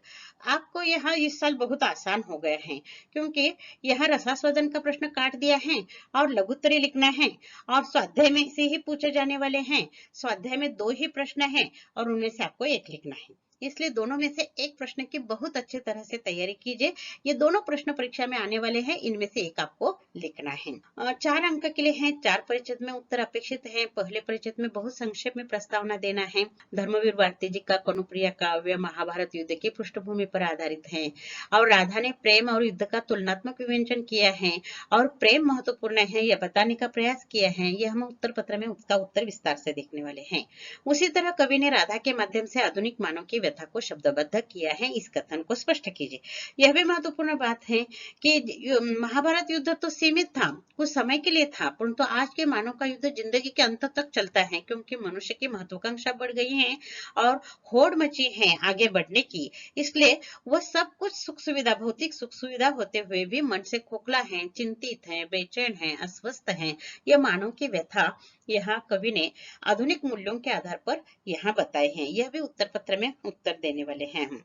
S1: आपको यह इस साल बहुत आसान हो गया है, क्योंकि यहाँ रसास्वादन का प्रश्न काट दिया है और लघुत्तरी लिखना है, और स्वाध्याय में से ही पूछे जाने वाले हैं। स्वाध्याय में 2 ही प्रश्न है और उनमें से आपको 1 लिखना है, इसलिए दोनों में से एक प्रश्न की बहुत अच्छी तरह से तैयारी कीजिए। ये दोनों प्रश्न परीक्षा में आने वाले हैं, इनमें से एक आपको लिखना है। 4 अंक के लिए हैं, 4 परिचित में उत्तर अपेक्षित है। पहले परिचित में बहुत संक्षेप में प्रस्तावना देना है। धर्मवीर भारती जी का कनुप्रिया काव्य महाभारत युद्ध की पृष्ठभूमि पर आधारित है, और राधा ने प्रेम और युद्ध का तुलनात्मक विवेचन किया है, और प्रेम महत्वपूर्ण है यह बताने का प्रयास किया है। यह हम उत्तर पत्र में उसका उत्तर विस्तार से देखने वाले हैं। उसी तरह कवि ने राधा के माध्यम से आधुनिक मानव की व्यथा को शब्दबद्ध किया है, इस कथन को स्पष्ट कीजिए। यह भी महत्वपूर्ण बात है कि महाभारत युद्ध तो सीमित था, कुछ समय के लिए था, परंतु आज के मानव का युद्ध जिंदगी के अंत तक चलता है, क्योंकि मनुष्य की महत्वाकांक्षा बढ़ गई है और होड़ मची है आगे बढ़ने की। इसलिए वह सब कुछ सुख सुविधा, भौतिक सुख सुविधा होते हुए भी मन से खोखला है, चिंतित है, बेचैन है, अस्वस्थ है। यह मानव की व्यथा यहाँ कवि ने आधुनिक मूल्यों के आधार पर यहाँ बताए हैं। यह भी उत्तर पत्र में उत्तर देने वाले हैं हम।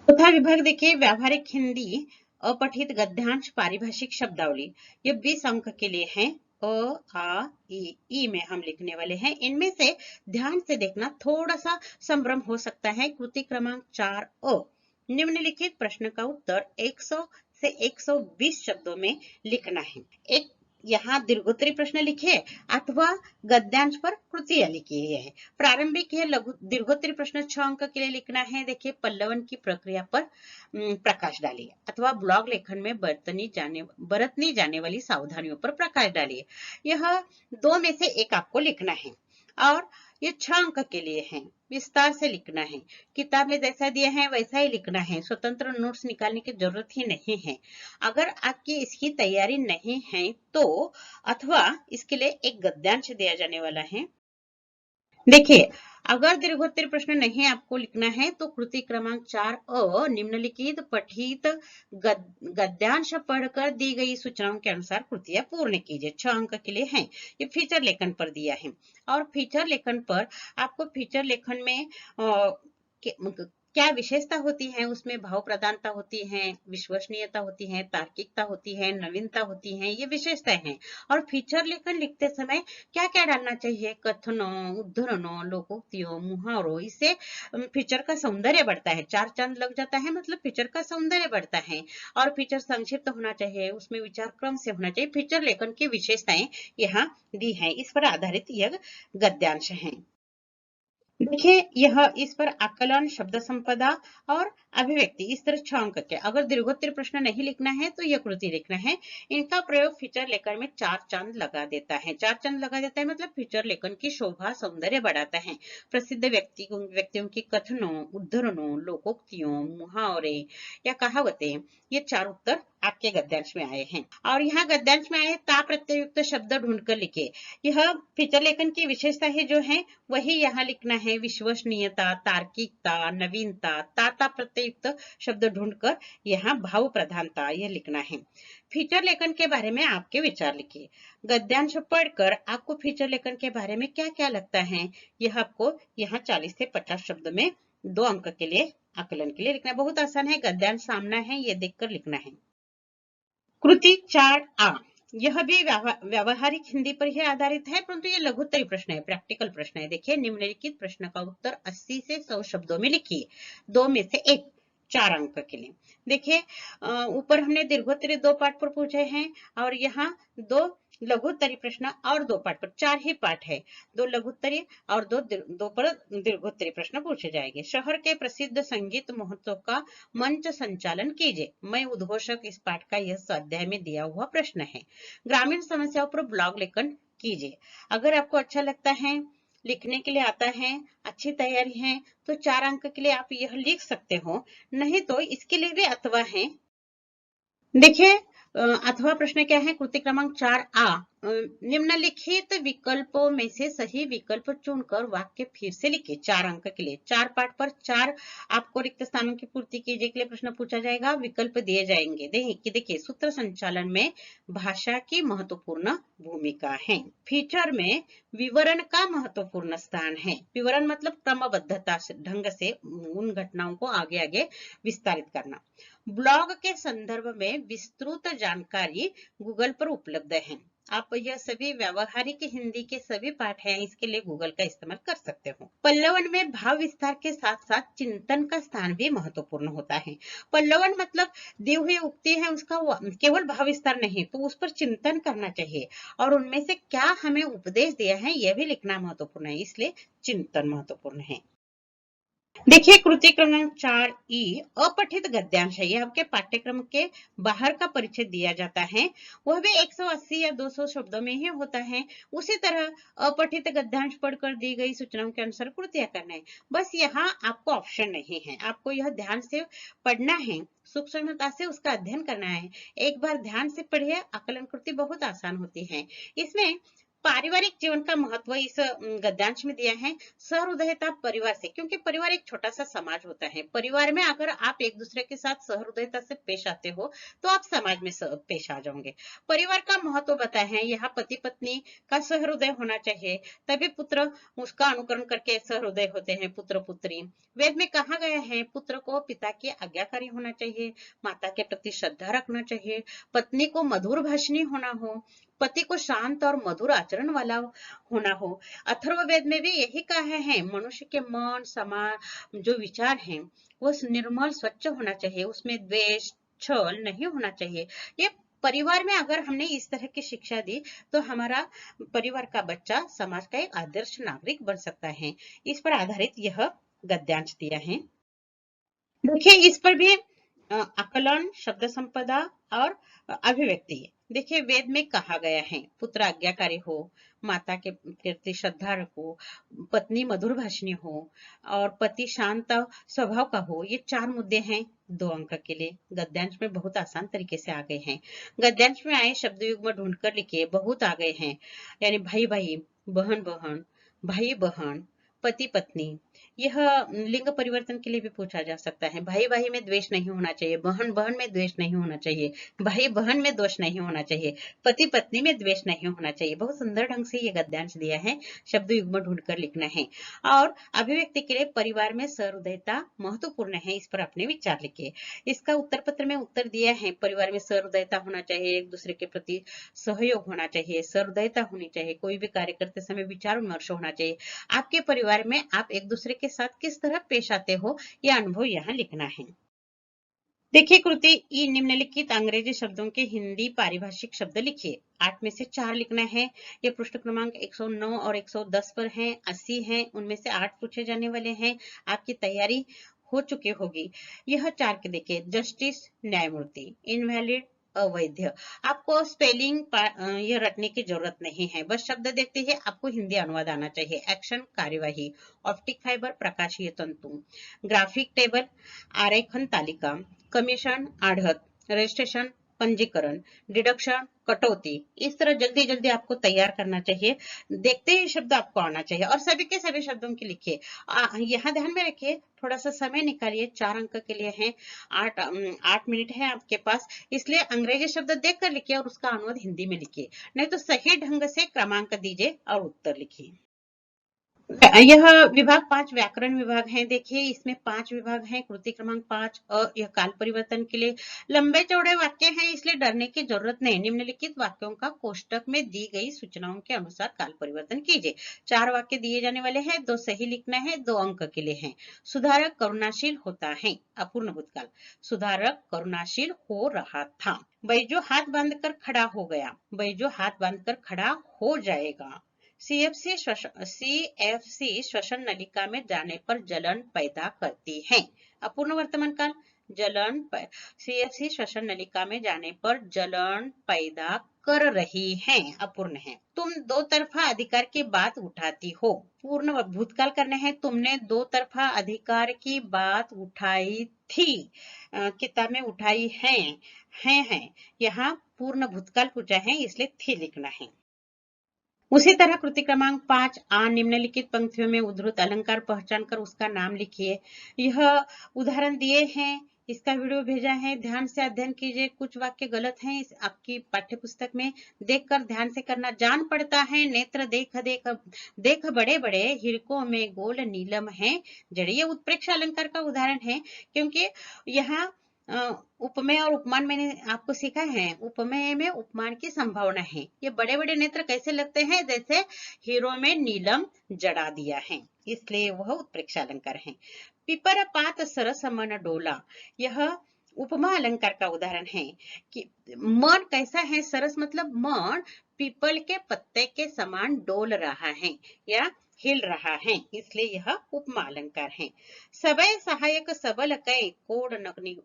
S1: चौथा विभाग देखिए, व्यावहारिक हिंदी अपठित गद्यांश पारिभाषिक शब्दावली। ये 20 अंक के लिए है। अ आ ई में हम लिखने वाले हैं। इनमें से ध्यान से देखना, थोड़ा सा संभ्रम हो सकता है। कृति क्रमांक 4 निम्नलिखित प्रश्न का उत्तर 100 से 120 शब्दों में लिखना है। एक यहाँ दीर्घोत्तरी प्रश्न लिखिए अथवा गद्यांश पर कृतियां लिखिए है। प्रारंभिक है लघु दीर्घोत्तरी प्रश्न 6 अंक के लिए लिखना है। देखिए, पल्लवन की प्रक्रिया पर प्रकाश डालिए, अथवा ब्लॉग लेखन में बरतनी जाने वाली सावधानियों पर प्रकाश डालिए। यह 2 में से 1 आपको लिखना है, और ये 6 अंक के लिए है। विस्तार से लिखना है, किताब में जैसा दिया है वैसा ही लिखना है। स्वतंत्र नोट्स निकालने की जरूरत ही नहीं है। अगर आपकी इसकी तैयारी नहीं है तो अथवा इसके लिए एक गद्यांश दिया जाने वाला है। देखिए, अगर दीर्घोत्तरी प्रश्न नहीं आपको लिखना है तो कृति क्रमांक 4 निम्नलिखित पठित गद्यांश पढ़कर दी गई सूचनाओं के अनुसार कृतियां पूर्ण कीजिए। 6 अंक के लिए है। ये फीचर लेखन पर दिया है, और फीचर लेखन पर आपको फीचर लेखन में क्या विशेषता होती है, उसमें भाव प्रधानता होती है, विश्वसनीयता होती है, तार्किकता होती है, नवीनता होती है, ये विशेषताएं हैं। और फीचर लेखन लिखते समय क्या क्या डालना चाहिए, कथनों, उद्धरणों, लोकोक्तियों, मुहावरों, इससे फीचर का सौंदर्य बढ़ता है। 4 चांद लग जाता है, मतलब फीचर का सौंदर्य बढ़ता है। और फीचर संक्षिप्त होना चाहिए, उसमें विचार क्रम से होना चाहिए। फीचर लेखन की विशेषताएं यहाँ दी है, इस पर आधारित यह गद्यांश है। देखिए, यह इस पर आकलन, शब्द संपदा और अभिव्यक्ति, इस तरह 6 अंक के। अगर दीर्घोत्तरी प्रश्न नहीं लिखना है तो यह कृति लिखना है। इनका प्रयोग फीचर लेखन में 4 चांद लगा देता है। 4 चांद लगा देता है मतलब फीचर लेखन की शोभा सौंदर्य बढ़ाता है। प्रसिद्ध व्यक्तियों की कथनों, उद्धरणों, लोकोक्तियों, मुहावरे या कहावतें, ये 4 उत्तर आपके गद्यांश में आए हैं। और यहाँ गद्यांश में आए ता प्रत्ययुक्त शब्द ढूंढकर लिखे। यह फीचर लेखन की विशेषता है जो है वही यहाँ लिखना है। विश्वसनीयता, तार्किकता, नवीनता, ताता प्रत्ययुक्त शब्द ढूंढकर यहाँ भाव प्रधानता, यह लिखना है। फीचर लेखन के बारे में आपके विचार लिखिए। गद्यांश पढ़कर आपको फीचर लेखन के बारे में क्या क्या लगता है, यह आपको यहाँ 40 से 50 शब्द में 2 अंक के लिए आकलन के लिए लिखना। बहुत आसान है, गद्यांश सामना है, ये देखकर लिखना है। कृति 4A यह भी व्यावहारिक हिंदी पर ही आधारित है, परंतु ये लघुत्तरी प्रश्न है, प्रैक्टिकल प्रश्न है। देखिए, निम्नलिखित प्रश्न का उत्तर 80 से 100 शब्दों में लिखिए, 2 में से 1। 4 अंक के लिए। देखिए ऊपर हमने दीर्घोत्तरीय 2 पाठ पर पूछे हैं और यहाँ 2 लघुत्तरीय प्रश्न और 2 पाठ पर, 4 ही पाठ है, 2 लघुत्तरीय और 2 पर दीर्घोत्तरीय प्रश्न पूछे जाएंगे। शहर के प्रसिद्ध संगीत महोत्सव का मंच संचालन कीजिए। मैं उद्घोषक इस पाठ का यह स्वाध्याय में दिया हुआ प्रश्न है। ग्रामीण समस्याओं पर ब्लॉग लेखन कीजिए। अगर आपको अच्छा लगता है, लिखने के लिए आता है, अच्छी तैयारी है, तो 4 अंक के लिए आप यह लिख सकते हो। नहीं तो इसके लिए भी अथवा है। देखिए अथवा प्रश्न क्या है, कृति क्रमांक 4A, निम्नलिखित विकल्पों में से सही विकल्प चुनकर वाक्य फिर से लिखिए। 4 अंक के लिए 4 पाठ पर 4 आपको रिक्त स्थानों की पूर्ति कीजिए के लिए प्रश्न पूछा जाएगा, विकल्प दिए जाएंगे। देखिए सूत्र संचालन में भाषा की महत्वपूर्ण भूमिका है। फीचर में विवरण का महत्वपूर्ण स्थान है। विवरण मतलब क्रमबद्धता ढंग से उन घटनाओं को आगे आगे विस्तारित करना। ब्लॉग के संदर्भ में विस्तृत जानकारी गूगल पर उपलब्ध है। आप यह सभी व्यावहारिक हिंदी के सभी पाठ हैं, इसके लिए गूगल का इस्तेमाल कर सकते हो। पल्लवन में भाव विस्तार के साथ साथ चिंतन का स्थान भी महत्वपूर्ण होता है। पल्लवन मतलब दी हुई उक्ति है, उसका केवल भाव विस्तार नहीं, तो उस पर चिंतन करना चाहिए और उनमें से क्या हमें उपदेश दिया है यह भी लिखना महत्वपूर्ण है, इसलिए चिंतन महत्वपूर्ण है। देखिए कृति क्रमांक 4E, अपठित गद्यांश है। ये आपके पाठ्यक्रम के बाहर का परिचय दिया जाता है, वह भी 180 या 200 शब्दों में ही होता है। उसी तरह अपठित गद्यांश पढ़कर दी गई सूचनाओं के अनुसार कृतियां करना है। बस यहाँ आपको ऑप्शन नहीं है, आपको यह ध्यान से पढ़ना है, सूक्ष्मता से उसका अध्ययन करना है। एक बार ध्यान से पढ़िए, आकलन कृति बहुत आसान होती है। इसमें पारिवारिक जीवन का महत्व इस गद्यांश में दिया है। सहृदयता परिवार से, क्योंकि परिवार एक छोटा सा समाज होता है। परिवार में अगर आप एक दूसरे के साथ सहृदयता से पेश आते हो तो आप समाज में पेश आ जाओगे। परिवार का महत्व बताया है। यहाँ पति पत्नी का सहृदय होना चाहिए, तभी पुत्र उसका अनुकरण करके सहृदय होते हैं, पुत्र पुत्री। वेद में कहा गया है पुत्र को पिता के आज्ञाकारी होना चाहिए, माता के प्रति श्रद्धा रखना चाहिए, पत्नी को मधुर भाषणी होना हो, पति को शांत और मधुर आचरण वाला होना हो। अथर्ववेद में भी यही कहा है, मनुष्य के मन समाज जो विचार हैं वो निर्मल स्वच्छ होना चाहिए, उसमें द्वेष छल नहीं होना चाहिए। ये परिवार में अगर हमने इस तरह की शिक्षा दी तो हमारा परिवार का बच्चा समाज का एक आदर्श नागरिक बन सकता है। इस पर आधारित यह गद्यांश दिया है। देखिए इस पर भी आकलन, शब्द संपदा और अभिव्यक्ति। देखिए वेद में कहा गया है पुत्र आज्ञाकारी हो, माता के प्रति श्रद्धा रखो, पत्नी मधुर भाषणी हो और पति शांत स्वभाव का हो। ये 4 मुद्दे हैं 2 अंक के लिए। गद्यांश में बहुत आसान तरीके से आ गए हैं। गद्यांश में आए शब्द युग्म ढूंढकर लिखिए, बहुत आ गए हैं। यानी भाई भाई, बहन बहन, भाई बहन, पति पत्नी। यह लिंग परिवर्तन के लिए भी पूछा जा सकता है। भाई भाई में द्वेष नहीं होना चाहिए, बहन बहन में द्वेष नहीं होना चाहिए, भाई बहन में दोष नहीं होना चाहिए, पति पत्नी में द्वेष नहीं होना चाहिए। बहुत सुंदर ढंग से ये गद्यांश दिया है, शब्द युग्म ढूंढकर लिखना है। और अभिव्यक्ति के लिए परिवार में सहृदयता महत्वपूर्ण है, इस पर अपने विचार लिखिए। इसका उत्तर पत्र में उत्तर दिया है, परिवार में सहृदयता होना चाहिए, एक दूसरे के प्रति सहयोग होना चाहिए, सहृदयता होनी चाहिए, कोई भी कार्य करते समय विचार विमर्श होना चाहिए। आपके परिवार में आप एक दूसरे के साथ किस तरह पेश आते हो, यह अनुभव यहाँ लिखना है। देखिए कृति ई, निम्नलिखित अंग्रेजी शब्दों के हिंदी पारिभाषिक शब्द लिखिए। 8 में से 4 लिखना है। ये पृष्ठ क्रमांक 109 और 110 पर है, 80 है, उनमें से 8 पूछे जाने वाले हैं। आपकी तैयारी हो चुकी होगी। यह 4 के देखिए, जस्टिस न्यायमूर्ति, इनवैलिड अवैध। आपको स्पेलिंग ये रटने की जरूरत नहीं है, बस शब्द देखते ही आपको हिंदी अनुवाद आना चाहिए। एक्शन कार्यवाही, ऑप्टिक फाइबर प्रकाशीय तंतु, ग्राफिक टेबल आरेखन तालिका, कमीशन आढ़त, रजिस्ट्रेशन पंजीकरण, डिडक्शन कटौती। इस तरह जल्दी जल्दी आपको तैयार करना चाहिए, देखते ही शब्द आपको आना चाहिए और सभी के सभी शब्दों के लिखिए। यहाँ ध्यान में रखिए, थोड़ा सा समय निकालिए, 4 अंक के लिए है, 8 मिनट है आपके पास, इसलिए अंग्रेजी शब्द देख कर लिखिए और उसका अनुवाद हिंदी में लिखिए, नहीं तो सही ढंग से क्रमांक दीजिए और उत्तर लिखिए। यह विभाग 5 व्याकरण विभाग है। देखिए इसमें 5 विभाग हैं। कृति क्रमांक 5 यह काल परिवर्तन के लिए लंबे चौड़े वाक्य हैं, इसलिए डरने की जरूरत नहीं। निम्नलिखित वाक्यों का कोष्टक में दी गई सूचनाओं के अनुसार काल परिवर्तन कीजिए। 4 वाक्य दिए जाने वाले हैं, 2 सही लिखना है, 2 अंक के लिए हैं। सुधारक करुणाशील होता है, अपूर्ण भूतकाल। सुधारक करुणाशील हो रहा था। बैजू हाथ बांधकर खड़ा हो गया, बैजू हाथ बांधकर खड़ा हो जाएगा। सीएफसी श्वसन नलिका में जाने पर जलन पैदा करती है, अपूर्ण वर्तमान काल। सीएफसी श्वसन नलिका में जाने पर जलन पैदा कर रही है, अपूर्ण है। तुम दो तरफा अधिकार की बात उठाती हो, पूर्ण भूतकाल करने हैं। तुमने दो तरफा अधिकार की बात उठाई थी, किताब में उठाई है। यहाँ पूर्ण भूतकाल पूछा है, इसलिए थी लिखना है। उसी तरह कृति क्रमांक 5 निम्नलिखित पंक्तियों में उद्धृत अलंकार पहचान कर उसका नाम लिखिए। यह उदाहरण दिए हैं, इसका वीडियो भेजा है, ध्यान से अध्ययन कीजिए। कुछ वाक्य गलत हैं, आपकी पाठ्य पुस्तक में देखकर ध्यान से करना। जान पड़ता है नेत्र देख देख देख बड़े बड़े हिरकों में गोल नीलम है जड़ी। ये उत्प्रेक्षा अलंकार का उदाहरण है, क्योंकि यहाँ उपमेय और उपमान मैंने आपको सिखा है। उपमेय में उपमान की संभावना है। ये बड़े बड़े नेत्र कैसे लगते हैं, जैसे हीरो में नीलम जड़ा दिया है, इसलिए वह उत्प्रेक्षा अलंकार है। पिपर पात सरस मन डोला, यह उपमा अलंकार का उदाहरण है कि मन कैसा है, सरस मतलब मन पीपल के पत्ते के समान डोल रहा है या हिल रहा है, इसलिए यह उपमा अलंकार है। सबय सहायक सबल कै कोड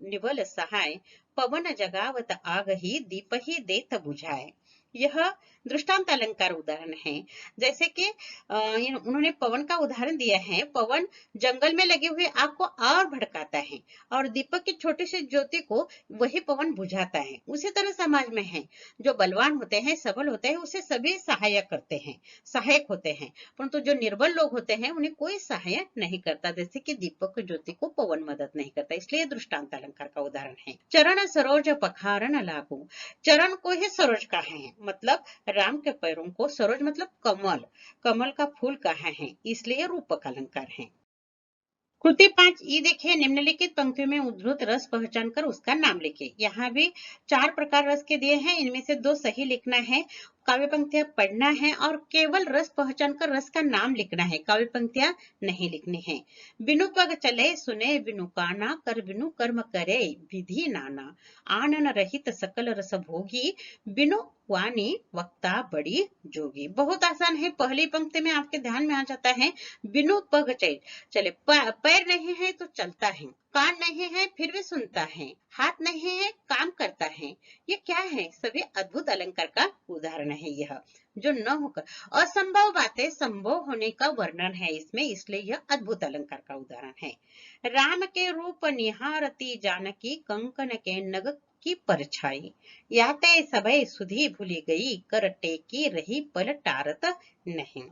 S1: निबल सहाय, पवन जगावत आग ही दीप ही देत बुझाए। यह दृष्टांत अलंकार उदाहरण है। जैसे कि उन्होंने पवन का उदाहरण दिया है। पवन जंगल में लगे हुए आग को और भड़काता है और दीपक की छोटी सी ज्योति को वही पवन बुझाता है। उसी तरह समाज में है, जो बलवान होते हैं, सबल होते हैं, उसे सभी सहायक करते हैं, सहायक होते हैं, परंतु जो निर्बल लोग होते हैं उन्हें कोई सहायक नहीं करता, जैसे कि दीपक की ज्योति को पवन मदद नहीं करता, इसलिए दृष्टांत अलंकार का उदाहरण है। चरण सरोज पखारन लागू, चरण को ही सरोज कहा है, मतलब राम के पैरों को। सरोज मतलब कमल, कमल का फूल कहा है, इसलिए रूपक अलंकार है। कृति 5 ई देखिए, निम्नलिखित पंक्तियों में उद्धृत रस पहचान कर उसका नाम लिखिए। यहाँ भी 4 प्रकार रस के दिए हैं, इनमें से 2 सही लिखना है। काव्य पंक्तियां पढ़ना है और केवल रस पहचान कर रस का नाम लिखना है, काव्य पंक्तियां नहीं लिखनी है। बिनु पग चले सुने बिनु काना, कर बिनु कर्म करे विधि नाना, आनन रहित सकल रस भोगी, बिनु वाणी वक्ता बड़ी जोगी। बहुत आसान है। पहली पंक्ति में आपके ध्यान में आ जाता है बिनु पग चले, पैर नहीं है तो चलता है, कान नहीं है फिर भी सुनता है, हाथ नहीं है काम करता है। ये क्या है, सभी अद्भुत अलंकार का उदाहरण है। यह जो न होकर असंभव बातें संभव होने का वर्णन है इसमें, इसलिए यह अद्भुत अलंकार का उदाहरण है। राम के रूप निहारती जानकी, कंकन के नग की परछाई, याते सबे सुधी भूली गई, कर टेकी रही पल टारत नहीं।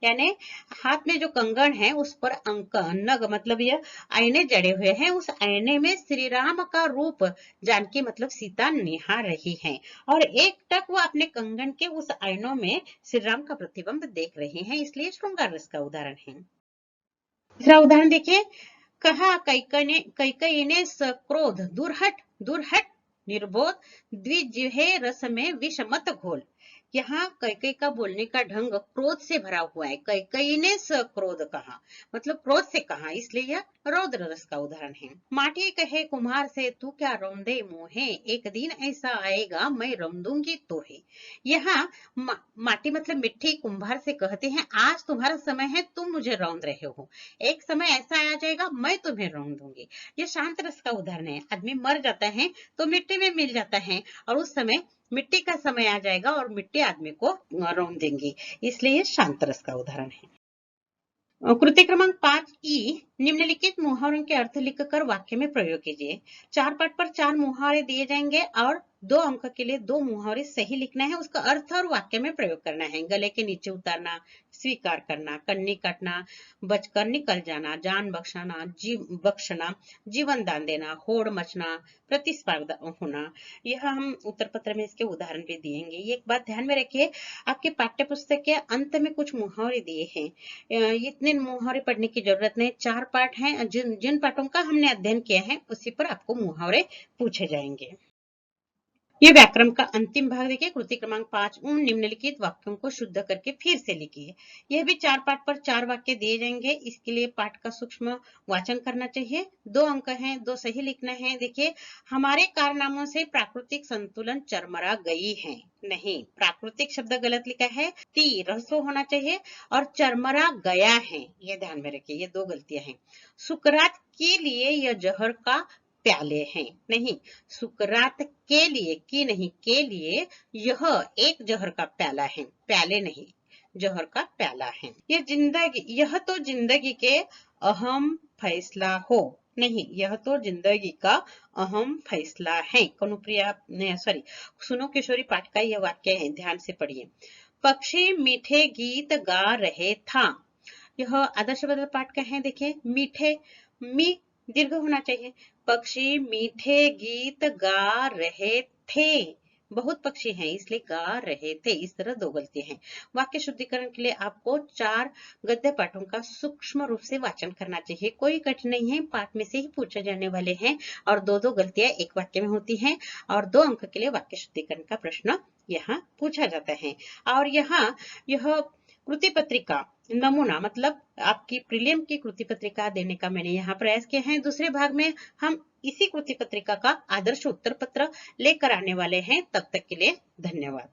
S1: यानी हाथ में जो कंगन है उस पर अंक नग मतलब यह आईने जड़े हुए हैं, उस आईने में श्री राम का रूप जानकी मतलब सीता निहार रही है और एक टक वो अपने कंगन के उस आईनों में श्री राम का प्रतिबिंब देख रहे हैं, इसलिए श्रृंगार रस का उदाहरण है। तीसरा उदाहरण देखिए, कहा कैकई ने सक्रोध, दूर हट दूर हट, निर्बोध द्विजिह्वे रस में विष मत घोल। यहाँ कैकई का बोलने का ढंग क्रोध से भरा हुआ है। कैकई ने सक्रोध कहा मतलब क्रोध से कहा, इसलिए यह रौद्र रस का उदाहरण है। माटी कहे कुम्हार से तू क्या रौंदे मोहे, एक दिन ऐसा आएगा मैं रौंदूंगी तोहे। यहाँ माटी मतलब मिट्टी कुम्हार से कहते हैं आज तुम्हारा समय है, तुम मुझे रौंद रहे हो, एक समय ऐसा आ जाएगा मैं तुम्हें रौंद दूंगी। ये शांत रस का उदाहरण है। आदमी मर जाता है तो मिट्टी में मिल जाता है और उस समय मिट्टी का समय आ जाएगा और मिट्टी आदमी को रौंद देंगी, इसलिए ये शांत रस का उदाहरण है। कृति क्रमांक 5 ई, निम्नलिखित मुहावरों के अर्थ लिखकर वाक्य में प्रयोग कीजिए। 4 पाठ पर 4 मुहावरे दिए जाएंगे और 2 अंक के लिए 2 मुहावरे सही लिखना है, उसका अर्थ और वाक्य में प्रयोग करना है। गले के नीचे उतारना, स्वीकार करना, कन्नी काटना, बचकर निकल जाना, जान बख्शाना, बख्शना, जीवन दान देना, होड़ मचना, प्रतिस्पर्धा होना। यह हम उत्तर पत्र में इसके उदाहरण भी दिएंगे। ये एक बात ध्यान में रखिए, आपके पाठ्य पुस्तक के अंत में कुछ मुहावरे दिए हैं। इतने मुहावरे पढ़ने की जरूरत नहीं, 4 पाठ हैं, जिन जिन पाठों का हमने अध्ययन किया है उसी पर आपको मुहावरे पूछे जाएंगे। ये व्याकरण का अंतिम भाग देखिए, कृति क्रमांक 5, उन निम्नलिखित वाक्यों को शुद्ध करके फिर से लिखिए। यह भी 4 पाठ पर 4 वाक्य दिए जाएंगे, इसके लिए पाठ का सूक्ष्म वाचन करना चाहिए। 2 अंक हैं, 2 सही लिखना है। देखिए, हमारे कारनामों से प्राकृतिक संतुलन चरमरा गई है, नहीं, प्राकृतिक शब्द गलत लिखा है, ती रसो होना चाहिए, और चरमरा गया है, ये ध्यान में रखिए, ये 2 गलतियां हैं। सुकरात के लिए यह जहर का प्याले हैं, नहीं, सुकरात के लिए, की नहीं, के लिए यह एक जहर का प्याला है, प्याले नहीं, जहर का प्याला है। यह तो जिंदगी के अहम फैसला हो, नहीं, यह तो जिंदगी का अहम फैसला है। कनुप्रिया सॉरी, सुनो किशोरी पाठ का यह वाक्य है, ध्यान से पढ़िए। पक्षी मीठे गीत गा रहे था, यह आदर्श बदल पाठ का है। देखिए, मीठे, मी दीर्घ होना चाहिए। पक्षी मीठे गीत गा रहे थे, बहुत पक्षी हैं इसलिए गा रहे थे। इस तरह 2 गलतियां हैं। वाक्य शुद्धिकरण के लिए आपको 4 गद्य पाठों का सूक्ष्म रूप से वाचन करना चाहिए। कोई कठिन नहीं है, पाठ में से ही पूछे जाने वाले हैं, और 2-2 गलतियां एक वाक्य में होती हैं, और 2 अंक के लिए वाक्य शुद्धिकरण का प्रश्न यहाँ पूछा जाता है। और यहाँ यह कृति पत्रिका नमूना, मतलब आपकी प्रीलिम की कृति पत्रिका देने का मैंने यहाँ प्रयास किया है। दूसरे भाग में हम इसी कृति पत्रिका का आदर्श उत्तर पत्र लेकर आने वाले हैं। तब तक के लिए धन्यवाद।